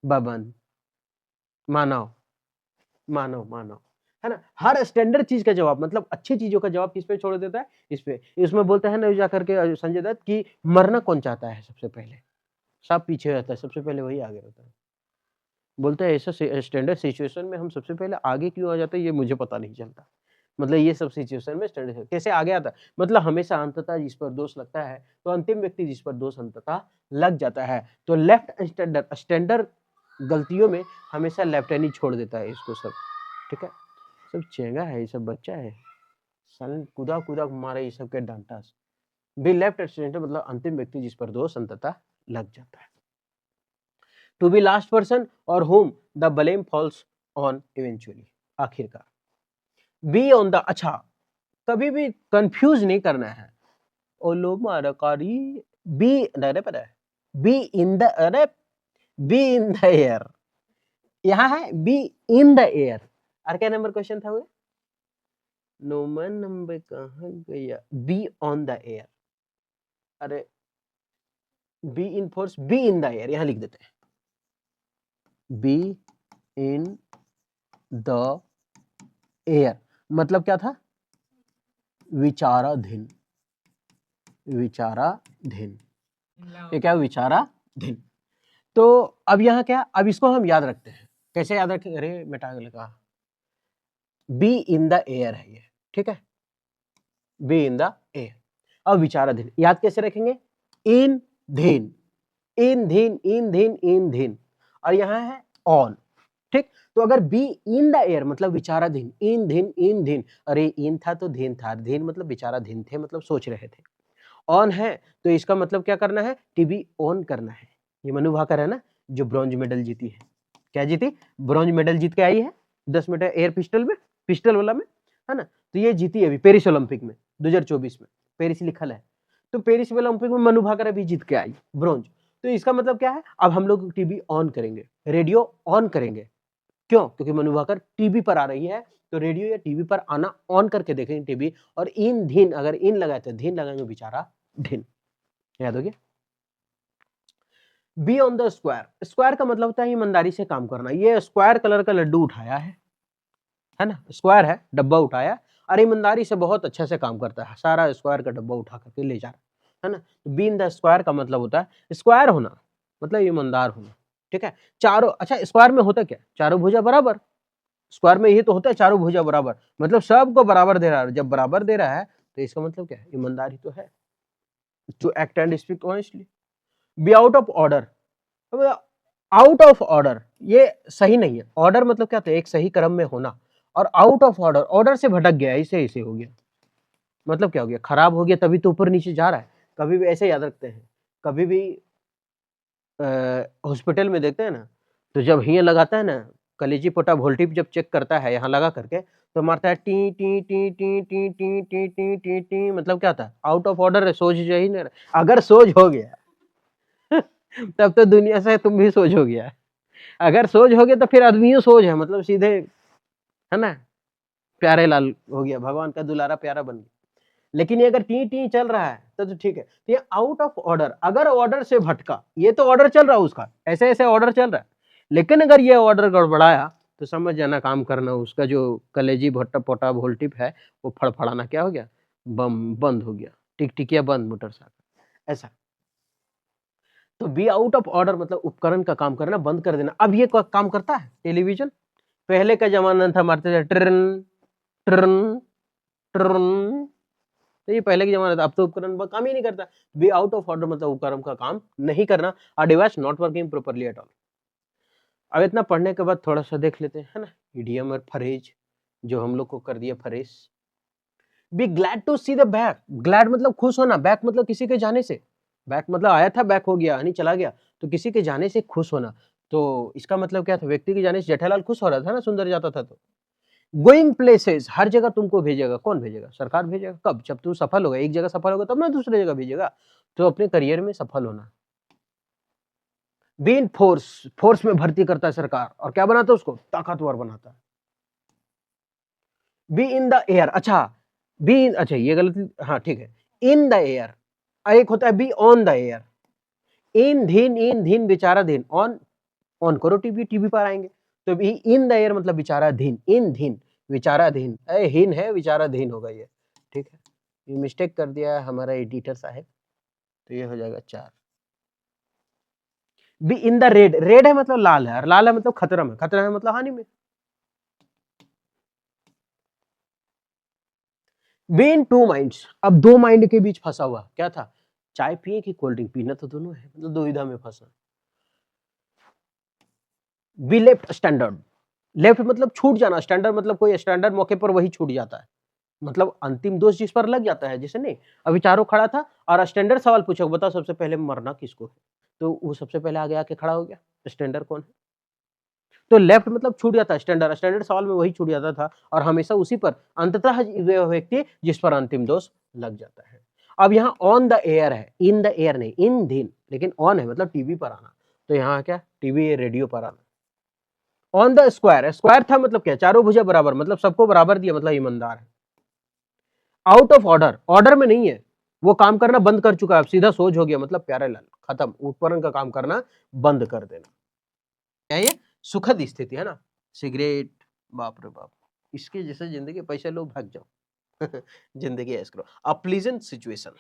बबन, मानव, मानव मानव, है ना। हर स्टैंडर्ड चीज का जवाब मतलब अच्छी चीजों का जवाब किस पे छोड़ देता है, इस पे। इसमें बोलता है ना जाकर के संजय दत्त कि मरना कौन चाहता है सबसे पहले, सब पीछे रहता है, सबसे पहले वही आगे रहता है। बोलता है ऐसा स्टैंडर्ड सिचुएशन में हम सबसे पहले आगे क्यों आ जाते हैं ये मुझे पता नहीं चलता। मतलब ये सब सिचुएशन में स्टैंडर्ड कैसे आगे आता है, मतलब हमेशा अंततः जिस पर दोष लगता है, तो अंतिम व्यक्ति जिस पर दोष अंततः लग जाता है। तो लेफ्ट स्टैंडर्ड, स्टैंडर्ड गलतियों में हमेशा लेफ्ट हैंड ही छोड़ देता है इसको सब। ठीक है, सब चेंगा है, ये सब बच्चा है, साले कूदा कूदा मारे ये सब के डांटा। बी लेफ्ट स्टैंडर्ड मतलब अंतिम व्यक्ति जिस पर दोष अंततः लग जाता है। टू बी लास्ट पर्सन और home the blame falls on eventually, आखिरकार। बी ऑन द, अच्छा कभी भी कंफ्यूज नहीं करना है। ओलो मारकारी, बी अरे पर है, बी इन द, अरे बी इन द एयर, यहाँ है बी इन द एयर। और क्या नंबर क्वेश्चन था वो, नोमन नंबर कहाँ गया, बी ऑन द एयर। अरे be in force, be in the air यहां लिख देते हैं, बी इन द एयर मतलब क्या था, विचाराधीन, विचाराधीन, ये क्या विचाराधीन। तो अब यहाँ क्या, अब इसको हम याद रखते हैं, कैसे याद रखें, अरे बेटा कहा बी इन द एयर है ये, ठीक है, बी इन द एयर। अब विचाराधीन याद कैसे रखेंगे, इन धीन, इन धीन इन धीन इन धीन, और यहाँ है ऑन। ठीक, तो अगर बी इन द एयर मतलब विचाराधीन, इन धीन, अरे इन था तो धीन था, धीन मतलब विचाराधीन थे मतलब सोच रहे थे, ऑन है तो इसका मतलब क्या करना है, टीबी ऑन करना है। ये मनु भाकर है ना जो ब्रॉन्ज मेडल जीती है, क्या जीती, ब्रॉन्ज मेडल जीत के आई है 10 मीटर एयर पिस्टल में, पिस्टल वाला में, है ना। तो ये जीती है अभी पेरिस ओलंपिक में 2024 में, पेरिस लिखल है, तो पेरिस ओलंपिक में मनु भाकर अभी जीत के आई ब्रॉन्ज। तो इसका मतलब क्या है, अब हम लोग टीवी ऑन करेंगे, रेडियो ऑन करेंगे, क्यों, क्योंकि मनु भाकर टीवी पर आ रही है, तो रेडियो या टीवी पर आना ऑन करके देखेंगे टीवी, और इन धीन अगर इन लगाए तो धीन लगाएंगे बेचारा ढिन, याद हो गया। Be on the square, square का मतलब होता है ईमानदारी से काम करना। ये स्क्वायर कलर का लड्डू उठाया है ना, स्क्वायर है डब्बा उठाया, और ईमानदारी से बहुत अच्छे से काम करता है, सारा स्क्वायर का डब्बा उठा करके ले जा रहा है ना। तो बी इन द स्क्वायर का मतलब होता है स्क्वायर होना, मतलब ईमानदार होना। ठीक है, चारों, अच्छा स्क्वायर में होता क्या, चारों भुजा बराबर, स्क्वायर में ये तो होता है चारों भुजा बराबर, मतलब सबको बराबर दे रहा है, जब बराबर दे रहा है तो इसका मतलब क्या है, ईमानदारी तो है, to act and speak honestly. Be out of order, out of order ये सही नहीं है, ऑर्डर मतलब क्या था, एक सही क्रम में होना, और आउट ऑफ ऑर्डर, ऑर्डर से भटक गया, ऐसे ऐसे हो गया, मतलब क्या हो गया, खराब हो गया तभी तो ऊपर नीचे जा रहा है। कभी भी ऐसे याद रखते हैं, कभी भी हॉस्पिटल में देखते हैं ना, तो जब हिया लगाता है ना, कलेजी पोटा वोल्टेज जब चेक करता है यहाँ लगा करके, तो मारता है T T T T T T T T T T, मतलब क्या था, आउट ऑफ ऑर्डर है, सोच जा ही नहीं रहा। अगर सोच हो गया तब तो दुनिया से तुम भी सोच हो गया, अगर सोच हो गया तो फिर आदमियों सोच है, मतलब सीधे, है ना, प्यारे लाल हो गया, भगवान का दुलारा प्यारा बन गया। लेकिन ये अगर टी टी चल रहा है तो ठीक है, तो ये आउट ऑफ ऑर्डर, अगर ऑर्डर से भटका, ये तो ऑर्डर चल रहा है उसका, ऐसे ऐसे ऑर्डर चल रहा है, लेकिन अगर ये ऑर्डर गड़बड़ाया तो समझ जाना काम करना, उसका जो कलेजी भट्टा पोटा वोल्टिप है वो फड़फड़ाना क्या हो गया, बम बंद हो गया, टिक टिकिया बंद मोटरसाइकिल, ऐसा। तो बी आउट ऑफ ऑर्डर मतलब उपकरण का काम करना बंद कर देना। अब ये काम करता है टेलीविजन, पहले का जमाना था मारते थे ट्रन ट्रन ट्रन, तो ये पहले के जमाने था, अब तो उपकरण काम ही नहीं करता। बी आउट ऑफ ऑर्डर मतलब उपकरण का काम नहीं करना, a device not working properly at all. अब इतना पढ़ने के बाद थोड़ा सा देख लेते हैं, है ना, इडियम और फ्रेज जो हम लोग को कर दिया phrase. Be glad to see the back, glad मतलब खुश होना, बैक मतलब किसी के जाने से, बैक मतलब आया था बैक हो गया यानी चला गया, तो किसी के जाने से खुश होना। तो इसका मतलब क्या था, व्यक्ति के जाने से जेठालाल खुश हो रहा था ना, सुंदर जाता था तो। गोइंग प्लेसेस, हर जगह तुमको भेजेगा, कौन भेजेगा, सरकार भेजेगा। कब, जब तू सफल होगा, एक जगह सफल होगा तब ना दूसरी जगह भेजेगा। तो अपने करियर में सफल होना। बी इन फोर्स, फोर्स में भर्ती करता है सरकार, और क्या बनाता है उसको, ताकतवर बनाता है। बी इन द एयर, अच्छा बी इन, अच्छा ये गलती, हाँ ठीक है, इन द एयर, एक होता है बी ऑन द एयर। इन धीन विचाराधीन, ऑन, ऑन करो टीवी, टीवी पर आएंगे। तो बी इन द एयर मतलब विचाराधीन, इन धीन विचाराधीन, हीन है विचाराधीन होगा ये, ठीक है। ये मिस्टेक कर दिया हमारा एडिटर साहब, तो ये हो जाएगा 4। Be in the red, red है मतलब लाल है, और लाल है मतलब खतरा में, खतरा है मतलब हानि में। बी इन टू माइंड्स, अब दो माइंड के बीच फंसा हुआ, क्या था, चाय पिए कि कोल्ड ड्रिंक, पीना तो दोनों है, मतलब दुविधा में फंसा। बी लेफ्ट स्टैंडर्ड, लेफ्ट मतलब छूट जाना, स्टैंडर्ड मतलब कोई स्टैंडर्ड मौके पर वही छूट जाता है, मतलब अंतिम दोष जिस पर लग जाता है, जैसे नहीं, अभी चारों खड़ा था और स्टैंडर्ड सवाल पूछो, बताओ सबसे पहले मरना किसको है, तो वो सबसे पहले आगे आके खड़ा हो गया, स्टैंडर्ड कौन है। तो लेफ्ट मतलब छूट जाता है, स्टैंडर्ड, स्टैंडर्ड सवाल में वही छूट जाता था, और हमेशा उसी पर अंततः वह व्यक्ति जिस पर अंतिम दोष लग जाता है। अब यहाँ ऑन द एयर है, इन द एयर नहीं, इन दिन, लेकिन ऑन है मतलब टीवी पर आना, तो यहाँ क्या, टीवी रेडियो पर आना। ऑन द स्क्वायर, स्क्वायर था मतलब क्या, चारों भुजा बराबर, मतलब सबको बराबर दिया, मतलब ईमानदार है। आउट ऑफ ऑर्डर, ऑर्डर में नहीं है, वो काम करना बंद कर चुका है, अब सीधा सोच हो गया, मतलब प्यारे लाल, खत्म, उपकरण का काम करना बंद कर देना। क्या ये सुखद स्थिति है ना, सिगरेट, बाप रे बाप, इसके जैसे जिंदगी, पैसे लो भाग जाओ। जिंदगी ऐस करो, अप्लीजेंट सिचुएशन,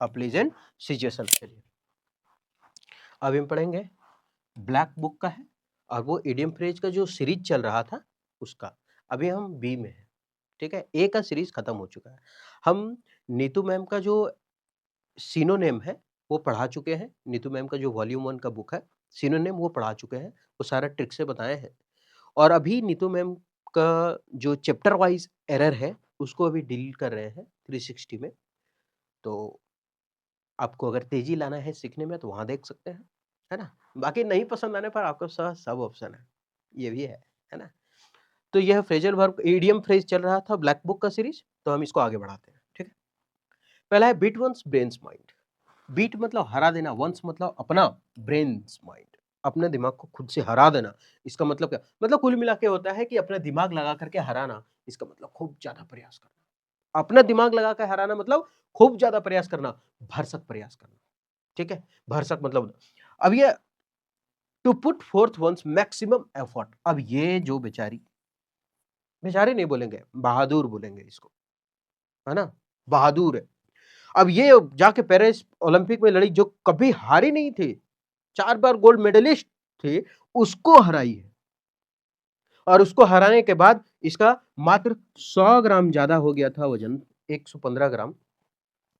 अप्लीजेंट सिचुएशन। चलिए अब हम पढ़ेंगे, ब्लैक बुक का है, और वो इडियम फ्रेज का जो सीरीज चल रहा था उसका, अभी हम बी में है, ठीक है। ए का सीरीज खत्म हो चुका है। हम नीतू मैम का जो सिनोनिम है वो पढ़ा चुके हैं, नीतू मैम का जो वॉल्यूम 1 का बुक है सिनोनिम वो पढ़ा चुके हैं, वो सारा ट्रिक से बताए हैं। और अभी नीतू मैम का जो चैप्टर वाइज एरर है उसको अभी डील कर रहे हैं 360 में। तो आपको अगर तेजी लाना है सीखने में तो वहां देख सकते हैं, है ना। बाकी नहीं पसंद आने पर आपके पास सब ऑप्शन है, ये भी है ना। तो यह फ्रेजल वर्ब इडियम फ्रेज चल रहा था ब्लैक बुक का सीरीज, तो हम इसको आगे बढ़ाते हैं, ठीक है। पहला है beat one's brains mind. Beat मतलब हरा देना, वंस मतलब अपना, ब्रेन्स माइंड अपने दिमाग को खुद से हरा देना। इसका मतलब क्या, मतलब कुल मिला के होता है कि अपना दिमाग लगा करके हराना, इसका मतलब खूब ज्यादा प्रयास करना। अपना दिमाग लगा कर हराना मतलब खूब ज्यादा प्रयास करना, भरसक प्रयास करना, ठीक है। भरसक मतलब, अब ये to put forth one's maximum effort, अब ये जो बेचारी, बेचारी नहीं बोलेंगे, बहादुर बोलेंगे इसको, है ना, बहादुर है। अब ये जाके पेरिस ओलंपिक में लड़ी, जो कभी हारी नहीं थी, 4 बार गोल्ड मेडलिस्ट थे, उसको हराई है। और उसको हराने के बाद इसका मात्र 100 ग्राम ज्यादा हो गया था वजन, 115 ग्राम,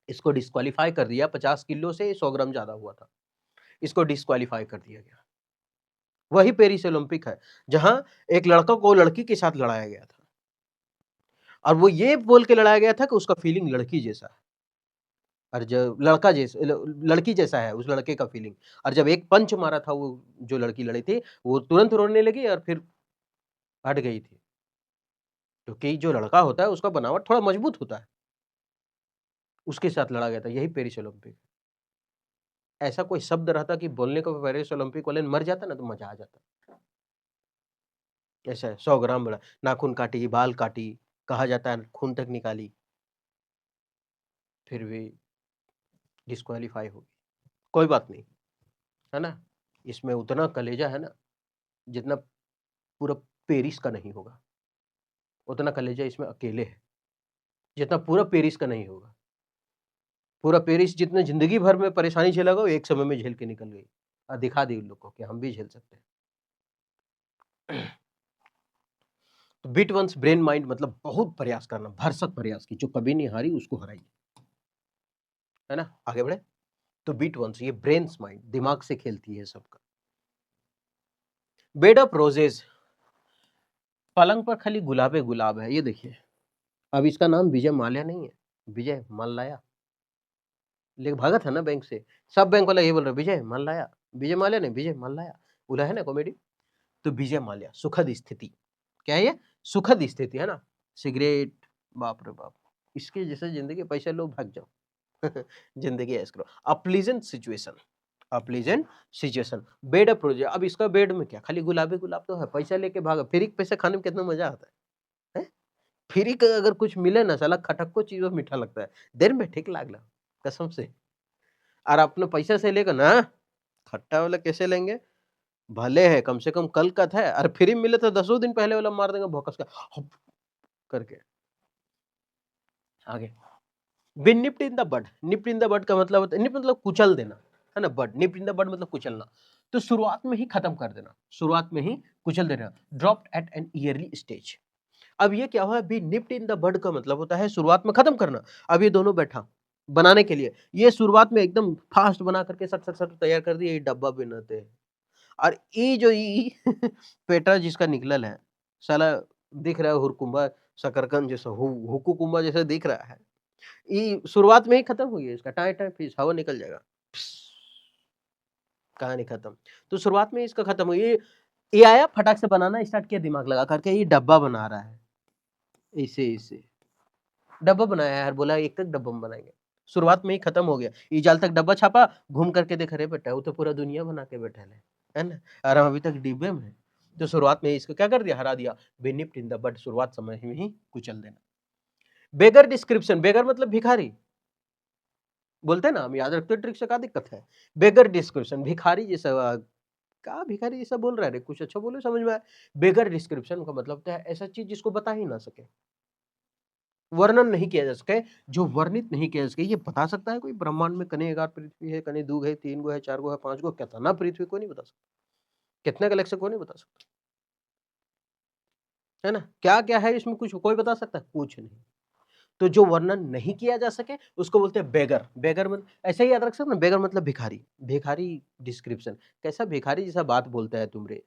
इसको डिस्क्वालीफाई कर दिया, 50 किलो से 100 ग्राम ज्यादा हुआ था, इसको डिस्क्वालीफाई कर दिया गया। वही पेरिस ओलंपिक है जहां एक लड़का को लड़की के साथ लड़ाया गया था, और वो ये बोल के लड़ाया गया था कि उसका फीलिंग लड़की जैसा है, और जब लड़का जैसा लड़की जैसा है उस लड़के का फीलिंग। और जब एक पंच मारा था वो, जो लड़की लड़ी थी वो तुरंत रोने लगी और फिर हट गई थी, क्योंकि जो लड़का होता है उसका बनावट थोड़ा मजबूत होता है, उसके साथ लड़ा गया था, यही पेरिस ओलंपिक। ऐसा कोई शब्द रहता कि बोलने को पेरिस ओलंपिक वाले ने मर जाता ना तो मजा आ जाता। ऐसा है, 100 ग्राम बड़ा, नाखून काटी, बाल काटी, कहा जाता है खून तक निकाली, फिर भी डिस्क्वालीफाई हो गई। कोई बात नहीं, है ना। इसमें उतना कलेजा है ना जितना पूरा पेरिस का नहीं होगा, उतना कलेजा इसमें अकेले है जितना पूरा पेरिस का नहीं होगा। पूरा पेरिस जितने जिंदगी भर में परेशानी झेला वो एक समय में झेल के निकल गई, और दिखा दी उन लोग को कि हम भी झेल सकते हैं। तो बिट वंस ब्रेन माइंड मतलब बहुत प्रयास करना, भरसक प्रयास की, जो कभी नहीं हारी उसको हराई। है ना। आगे बढ़े तो बीट वन, ये ब्रेन्स माइंड, दिमाग से खेलती है सबका। बेड ऑफ रोजेज, पलंग पर खाली गुलाबे गुलाब है, ये देखिए। अब इसका नाम विजय माल्या नहीं है, विजय माल्या। लेकिन भागा था ना बैंक से, सब बैंक वाला ये बोल रहा है विजय माल्या, विजय माल्या नहीं, विजय माल्या। बोला है ना कॉमेडी। तो विजय माल्या, सुखद स्थिति। क्या है ये? सुखद स्थिति, है ना। सिगरेट, बाप रे बाप, इसके जैसे जिंदगी, पैसे लो भाग जाओ। जिंदगी ऐश करो। अ प्लीजेंट सिचुएशन, अ pleasant situation. Bed up project, अब इसका बेड में क्या, खाली गुलाबी गुलाब तो है, पैसा लेके भागा। फ्री के पैसे खाने में कितना मजा आता है, हैं? फ्री का अगर कुछ मिले ना, साला खटक्को चीज मीठा लगता है, देर में ठीक लागला, कसम से। और अपने पैसे से लेकर ना, खट्टा वाला कैसे लेंगे, भले है कम से कम कल का था, और फ्री मिले तो 10 दिन पहले वाला मार देंगे भौकस का हुप करके। आगे, be nipped in the bud, nipped in the bud का मतलब होता है, निप्ड मतलब कुचल देना, है ना। बड, निप्ड इन द बड मतलब कुचलना। तो शुरुआत में ही खत्म कर देना, शुरुआत में ही कुचल देना। Dropped at an early stage. अब ये क्या हुआ, be nipped in the bud का मतलब होता है शुरुआत में खत्म करना। अब ये दोनों बैठा बनाने के लिए, ये शुरुआत में एकदम फास्ट बना करके सट सट सट तैयार कर दिया, ये डब्बा बनाते हैं। और ये जो ई पेटा जिसका निकलल है, साला दिख रहा है हुरकुंबा शकरकंद जैसा, हुकुकुंबा जैसा दिख रहा है। ये शुरुआत में ही खत्म हुई है इसका, टाइ टाइ फिस, हवा निकल जाएगा, कहानी खत्म। तो शुरुआत में इसका खत्म हुई। ये आया फटाक से बनाना स्टार्ट किया, दिमाग लगा करके, ये डब्बा बना रहा है। इसे इसे डब्बा बनाया यार, बोला एक तक डब्बा में बनाएंगे, शुरुआत में ही खत्म हो गया। ये जाल तक डब्बा छापा, घूम करके देख रहे बेटा, वो तो पूरा दुनिया बना के बैठा है ना, और हम अभी तक डिब्बे में हैं। तो शुरुआत में इसको क्या कर दिया, हरा दिया। Be nipped in the bud, शुरुआत समय में ही कुचल देना। बेगर डिस्क्रिप्शन, बेगर मतलब भिखारी, बोलते हैं ना हम, याद रखते ट्रिक से, क्या दिक्कत है। बेगर डिस्क्रिप्शन, भिखारी जैसा, क्या भिखारी जैसा बोल रहा है, कुछ अच्छा बोलो समझ में आए। बेगर डिस्क्रिप्शन का मतलब होता है ऐसा चीज जिसको बता ही ना सके, वर्णन नहीं किया जा सके, जो वर्णित नहीं किया जा सके। ये बता सकता है कोई, ब्रह्मांड में कने 11 पृथ्वी है, कने 2 है, 3 गो है, 4 गो है, 5 गो, कितना पृथ्वी, कोई नहीं बता सकता। कितने गैलेक्सी, कोई नहीं बता सकता, है ना। क्या क्या है इसमें, कुछ कोई बता सकता है, कुछ नहीं। तो जो वर्णन नहीं किया जा सके उसको बोलते हैं बेगर। बेगर मतलब ऐसे ही याद रख सकते ना, बेगर मतलब भिखारी, भिखारी डिस्क्रिप्शन। कैसा भिखारी जैसा बात बोलता है तुमरे।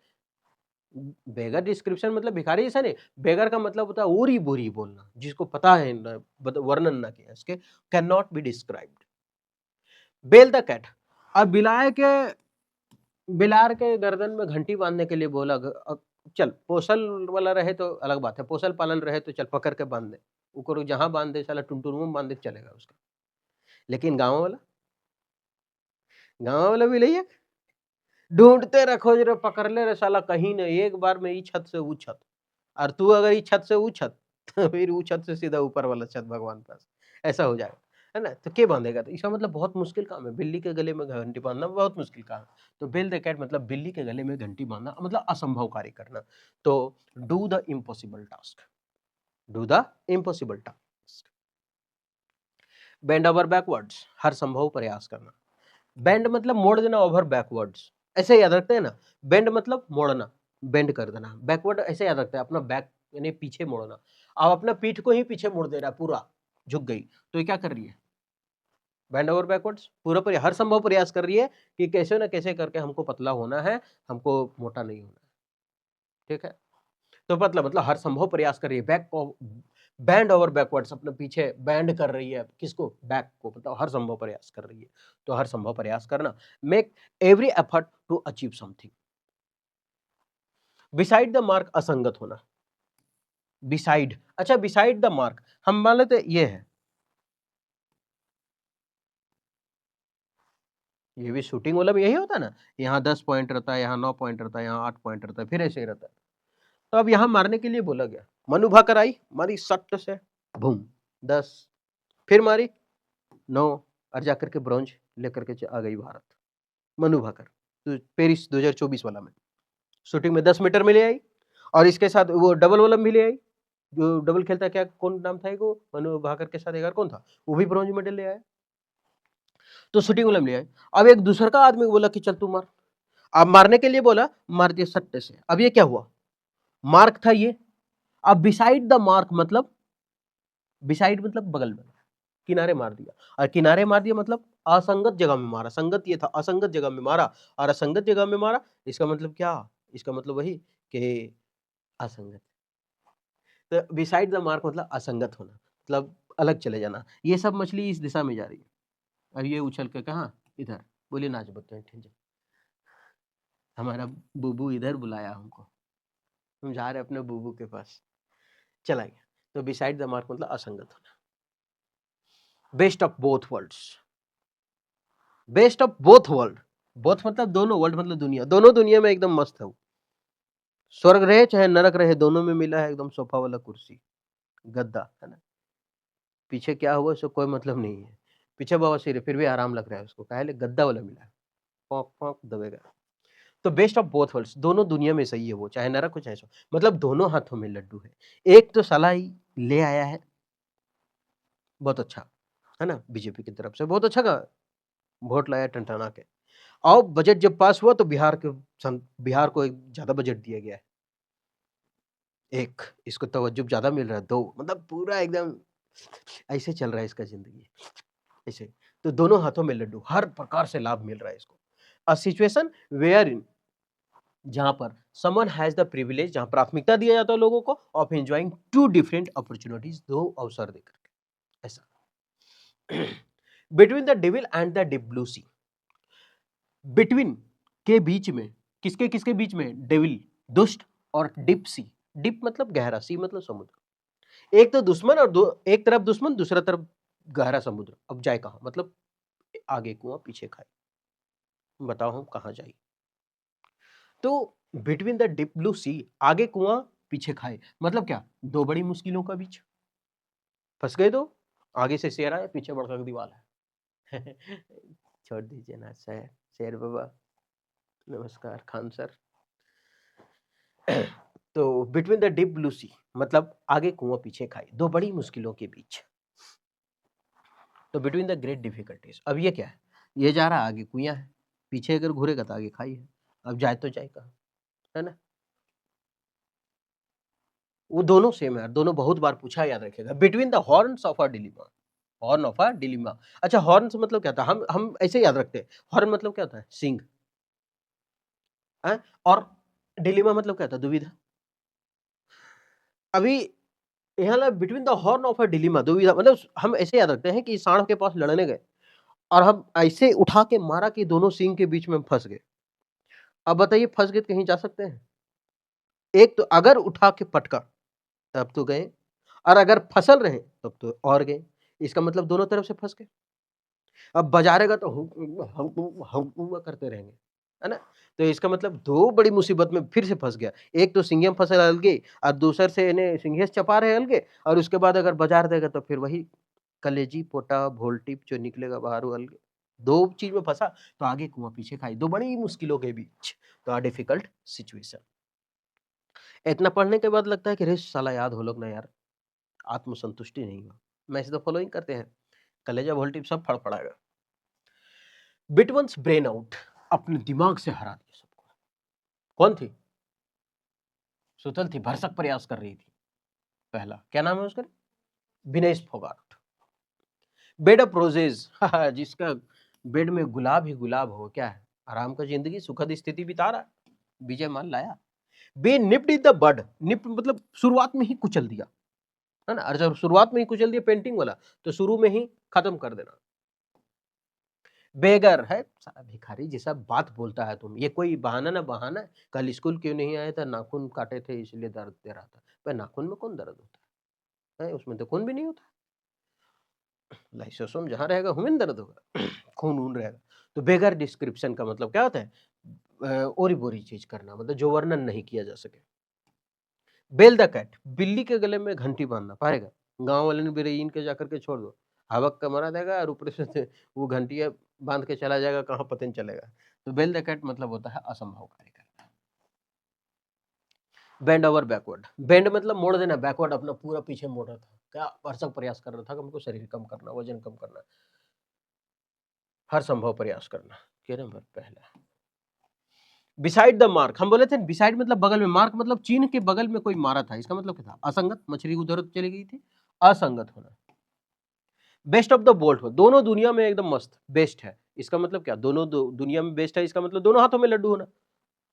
बेगर डिस्क्रिप्शन मतलब भिखारी जैसा नहीं, बेगर का मतलब होता है ओरी बोरी बोलना, जिसको पता है ना, वर्णन ना किया इसके, can not be described. Bell the cat, अब बिलार के गर्दन में घंटी बांधने के लिए बोला, चल पोसल वाला रहे तो अलग बात है, पोसल पालन रहे तो चल पकड़ के बांध दे, ऊपर जहां बांध दे, साला टुनटुन में बांध दे चलेगा उसका। लेकिन गाँव वाला भी नहीं है, ढूंढते रखो जरा, पकड़ ले रे साला, कहीं नहीं, एक बार में ई छत से ऊ छत, और तू अगर ई छत से ऊ छत, तो फिर ऊ छत से सीधा ऊपर वाला छत भगवान पास, ऐसा हो जाएगा, है ना। तो के बांधेगा, तो इसका मतलब बहुत मुश्किल काम है, बिल्ली के गले में घंटी बांधना बहुत मुश्किल काम है। तो बेल द कैट मतलब बिल्ली के गले में घंटी बांधना, मतलब असंभव कार्य करना। तो do the impossible task, do the impossible task. Bend over backwards, हर संभव प्रयास करना। बेंड मतलब मोड़ देना, ओवर बैकवर्ड्स ऐसे याद रखते हैं ना। बेंड मतलब मोड़ना, बेंड कर देना। बैकवर्ड ऐसे याद रखते हैं, अपना बैक यानी पीछे मोड़ना। अब अपना पीठ को ही पीछे मोड़ दे रहा है, पूरा झुक गई, तो ये क्या कर रही है, बेंड ओवर बैकवर्ड्स, पूरा हर संभव प्रयास कर रही है कि कैसे ना कैसे करके हमको पतला होना है, हमको मोटा नहीं होना है, ठीक है। तो मतलब हर संभव प्रयास कर रही है, बैक को बैंड ओवर बैकवर्ड्स, अपने पीछे बैंड कर रही है, किसको, बैक को, मतलब हर संभव प्रयास कर रही है। तो हर संभव प्रयास करना। Make every effort to achieve something. Beside the mark, असंगत होना। बिसाइड, अच्छा बिसाइड द मार्क हम मान लेते ये है, ये भी शूटिंग वाला भी यही होता है ना, यहाँ 10 पॉइंट रहता है, यहाँ 9 पॉइंट रहता है, यहाँ 8 पॉइंट रहता है, फिर ऐसे ही रहता है। तो अब यहाँ मारने के लिए बोला गया, मनु भाकर आई, मारी सट से, बूम 10, फिर मारी 9, और जाकर के ब्रॉन्ज लेकर के आ गई भारत, मनु भाकर। तो पेरिस 2024 वाला में शूटिंग में 10 मीटर में ले आई, और इसके साथ वो डबल वाला भी ले आई, जो डबल खेलता है, क्या कौन नाम था वो, मनु भाकर के साथ एक और कौन था, वो भी ब्रॉन्ज मेडल ले आया। तो शूटिंग वाला में ले आए। अब एक दूसरा का आदमी बोला कि चल तू मार, अब मारने के लिए बोला, मार दिया सट्टे से। अब ये क्या हुआ, मार्क था ये। अब बिसाइड द मार्क मतलब, बिसाइड मतलब बगल में, किनारे मार दिया, और किनारे मार दिया मतलब असंगत जगह में मारा, संगत ये था असंगत जगह में मारा और असंगत जगह में मारा, इसका मतलब क्या? इसका मतलब वही कि असंगत। तो बिसाइड द मार्क मतलब असंगत होना, मतलब अलग चले जाना। ये सब मछली इस दिशा में जा रही है और ये उछल के कहाँ? इधर। बोलिए नाच बतौर ठिंजे। हमारा बुबू इधर बुलाया हमको, हम जा रहे अपने बुबू के पास, चला गया। तो बिसाइड द मार्क मतलब असंगत होना। Best of both worlds, best of both world, both मतलब दोनों, वर्ल्ड मतलब दुनिया, दोनों दुनिया में एकदम मस्त है वो। स्वर्ग रहे चाहे नरक रहे, दोनों में मिला है एकदम सोफा वाला कुर्सी, गद्दा, है ना। पीछे क्या हुआ इससे कोई मतलब नहीं है, पीछे बवासीर है फिर भी आराम लग रहा है उसको, काहे ले गद्दा वाला मिला है, पॉक पॉक दबेगा। तो बेस्ट ऑफ बोथ वर्ल्ड्स, दोनों दुनिया में सही है वो, चाहे नरक हो चाहे स्वर्ग, मतलब दोनों हाथों में लड्डू है। एक तो साला ही ले आया है बहुत अच्छा, है ना, बीजेपी की तरफ से बहुत अच्छा का वोट लाया टनटना के, और बजट जब पास हुआ तो बिहार को एक ज्यादा बजट दिया गया है, एक इसको तवज्जो ज्यादा मिल रहा है, दो मतलब पूरा एकदम ऐसे चल रहा है इसका जिंदगी ऐसे। तो दोनों हाथों में लड्डू, हर प्रकार से लाभ मिल रहा है इसको। अ सिचुएशन वेयर इन, जहां पर समवन हैज द प्रिविलेज, जहां प्राथमिकता दिया जाता है लोगों को of enjoying to different opportunities, दो अवसर देकर के, ऐसा। Between the devil and the deep blue sea, between के बीच में, किसके किसके बीच में? डेविल दुष्ट और डीप सी, डीप मतलब गहरा, सी मतलब समुद्र। एक तो दुश्मन और एक तरफ दुश्मन दूसरा तरफ गहरा समुद्र, अब जाए कहां? मतलब आगे कुआं पीछे खाई, बताओ हम कहां जाए? तो बिटवीन द डीप ब्लू सी, आगे कुआं पीछे खाए मतलब क्या? दो बड़ी मुश्किलों का बीच फंस गए, तो आगे से शेर आया पीछे बड़का दीवार है। छोड़ दीजिए ना शेर, शेर बाबा नमस्कार खान सर। तो बिटवीन द डीप ब्लू सी मतलब आगे कुआं पीछे खाई, दो बड़ी मुश्किलों के बीच। तो बिटवीन द ग्रेट डिफिकल्टीज, अब ये क्या है? ये जा रहा आगे कुआं है, पीछे अगर घूरेगा तो आगे खाई है, अब जाए तो जाए कहाँ, है ना। वो दोनों सेम है, दोनों बहुत बार पूछा, याद रखेगा। Between the horns of a dilemma, horn of a dilemma. अच्छा हॉर्न से मतलब क्या था? हम ऐसे याद रखते हैं, हॉर्न मतलब क्या होता है? सिंग, और डिलीमा मतलब क्या था? दुविधा। अभी यहाँ between the horn of a dilemma, दुविधा मतलब हम ऐसे याद रखते हैं कि सांड के पास लड़ने गए और हम ऐसे उठा के मारा कि दोनों सिंग के बीच में फंस गए। अब बताइए फंस गए तो कहीं जा सकते हैं? एक तो अगर उठा के पटका तब तो गए, और अगर फसल रहे तब तो और गए, इसका मतलब दोनों तरफ से फंस गए। अब बजारेगा तो हुँ करते रहेंगे, है ना? तो इसका मतलब दो बड़ी मुसीबत में फिर से फंस गया। एक तो सिंघम फसल अलगे और दूसर से इन्हें सिंघेश चपा रहे अलगे, और उसके बाद अगर बाजार देगा तो फिर वही कलेजी पोटा भोल्टिप जो निकलेगा बाहर वो अलगे। दो चीज में फंसा तो आगे कुआं पीछे खाई, दो बड़ी मुश्किलों के बीच, तो आ डिफिकल्ट सिचुएशन। इतना पढ़ने के बाद लगता है कि रे साला याद हो लोग ना यार, आत्मसंतुष्टि नहीं हुआ। मैसेज तो फॉलोइंग करते हैं, कलेजा भोल्टिप सब फड़फड़ाएगा। बिटवंस ब्रेन आउट, अपने दिमाग से हरा दिया सबको। कौन थी? सुतल थी, भरसक प्रयास कर रही थी। पहला क्या नाम है उसका? Vinesh Phogat. Bed of roses, जिसका बेड में गुलाब ही गुलाब हो, क्या है? आराम का जिंदगी, सुखद स्थिति बिता रहा है, विजय मान लाया। Be nipped in the bud, nipped मतलब शुरुआत में ही कुचल दिया, है ना। और जब शुरुआत में ही कुचल दिया पेंटिंग वाला, तो शुरू में ही खत्म कर देना। बेगर है साला, भिखारी जैसा बात बोलता है तुम, ये कोई बहाना ना बहाना है। कल स्कूल क्यों नहीं आया था? नाखून काटे थे इसलिए दर्द दे रहा था। भाई नाखून में कौन दर्द होता है? उसमें तो खून भी नहीं होता। लाइसोसोम जहां रहेगा हुमेन दर्द होगा। खून ऊन रहेगा। तो बेगर डिस्क्रिप्शन का मतलब क्या होता है? ओरी बोरी चीज करना, मतलब जो वर्णन नहीं किया जा सके। बेल द कैट, बिल्ली के गले में घंटी बांधना पाएगा? गांव वाले ने बिरेइन के जाकर के छोड़ दो, हवक का मरा देगा और ऊपर से वो घंटिया बांध के चला जाएगा, कहाँ पता नहीं चलेगा। तो बेल द कैट मतलब होता है असंभव कार्य करना। बेंड ओवर बैकवर्ड, बेंड मतलब मोड़ देना, बैकवर्ड अपना पूरा पीछे मोड़ रहा था, क्या भरसक प्रयास कर रहा था कि हमको शरीर कम करना, वजन कम करना, हर संभव प्रयास करना। क्या नंबर पहला। बिसाइड द मार्क, हम बोले थे बिसाइड मतलब बगल में, मार्क मतलब चिन्ह के बगल में कोई मारा था, इसका मतलब क्या था? असंगत, मछली उधर चली गई थी, असंगत होना। बेस्ट ऑफ द बोल्ट हो, दोनों दुनिया में एकदम मस्त बेस्ट है। इसका मतलब क्या, दोनों दुनिया में बेस्ट है, इसका मतलब दोनों हाथों में लड्डू होना,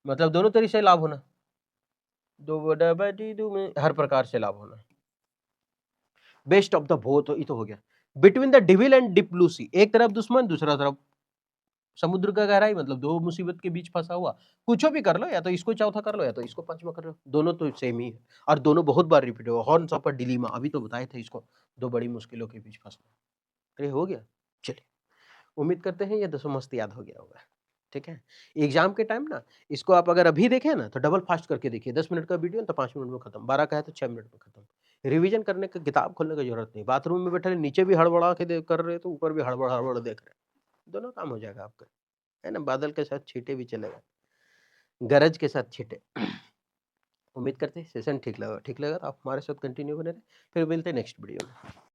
मतलब दोनों तरीके से लाभ होना, दो में हर प्रकार से लाभ होना। बेस्ट ऑफ द बोथ ये तो हो गया। Between the devil and deep blue sea, एक तरफ दुश्मन दूसरा तरफ समुद्र का गहराई, मतलब दो मुसीबत के बीच फंसा हुआ। कुछ भी कर लो, या तो इसको चौथा कर लो या तो इसको पांचवा कर लो, दोनों तो सेम ही है और दोनों बहुत बार रिपीट हुआ। हॉर्न्स ऑफ अ डिलीमा अभी तो बताए थे इसको, दो बड़ी मुश्किलों के बीच फंसना। अरे हो गया। चलिए, उम्मीद करते हैं ये दसों मस्त याद हो गया होगा। ठीक है, एग्जाम के टाइम ना इसको आप अगर अभी देखें ना तो डबल फास्ट करके देखिए, 10 मिनट का वीडियो तो 5 मिनट में खत्म, 12 का है तो 6 मिनट में खत्म। रिवीजन करने का किताब खोलने की जरूरत नहीं, बाथरूम में बैठे नीचे भी हड़बड़ा के कर रहे तो ऊपर भी हड़बड़ हड़बड़ देख रहे, दोनों काम हो जाएगा आपका, है ना। बादल के साथ छींटे भी चलेगा, गरज के साथ छींटे। उम्मीद करते हैं सेशन ठीक लगा तो आप हमारे साथ कंटिन्यू बने रहे, फिर मिलते हैं नेक्स्ट वीडियो में।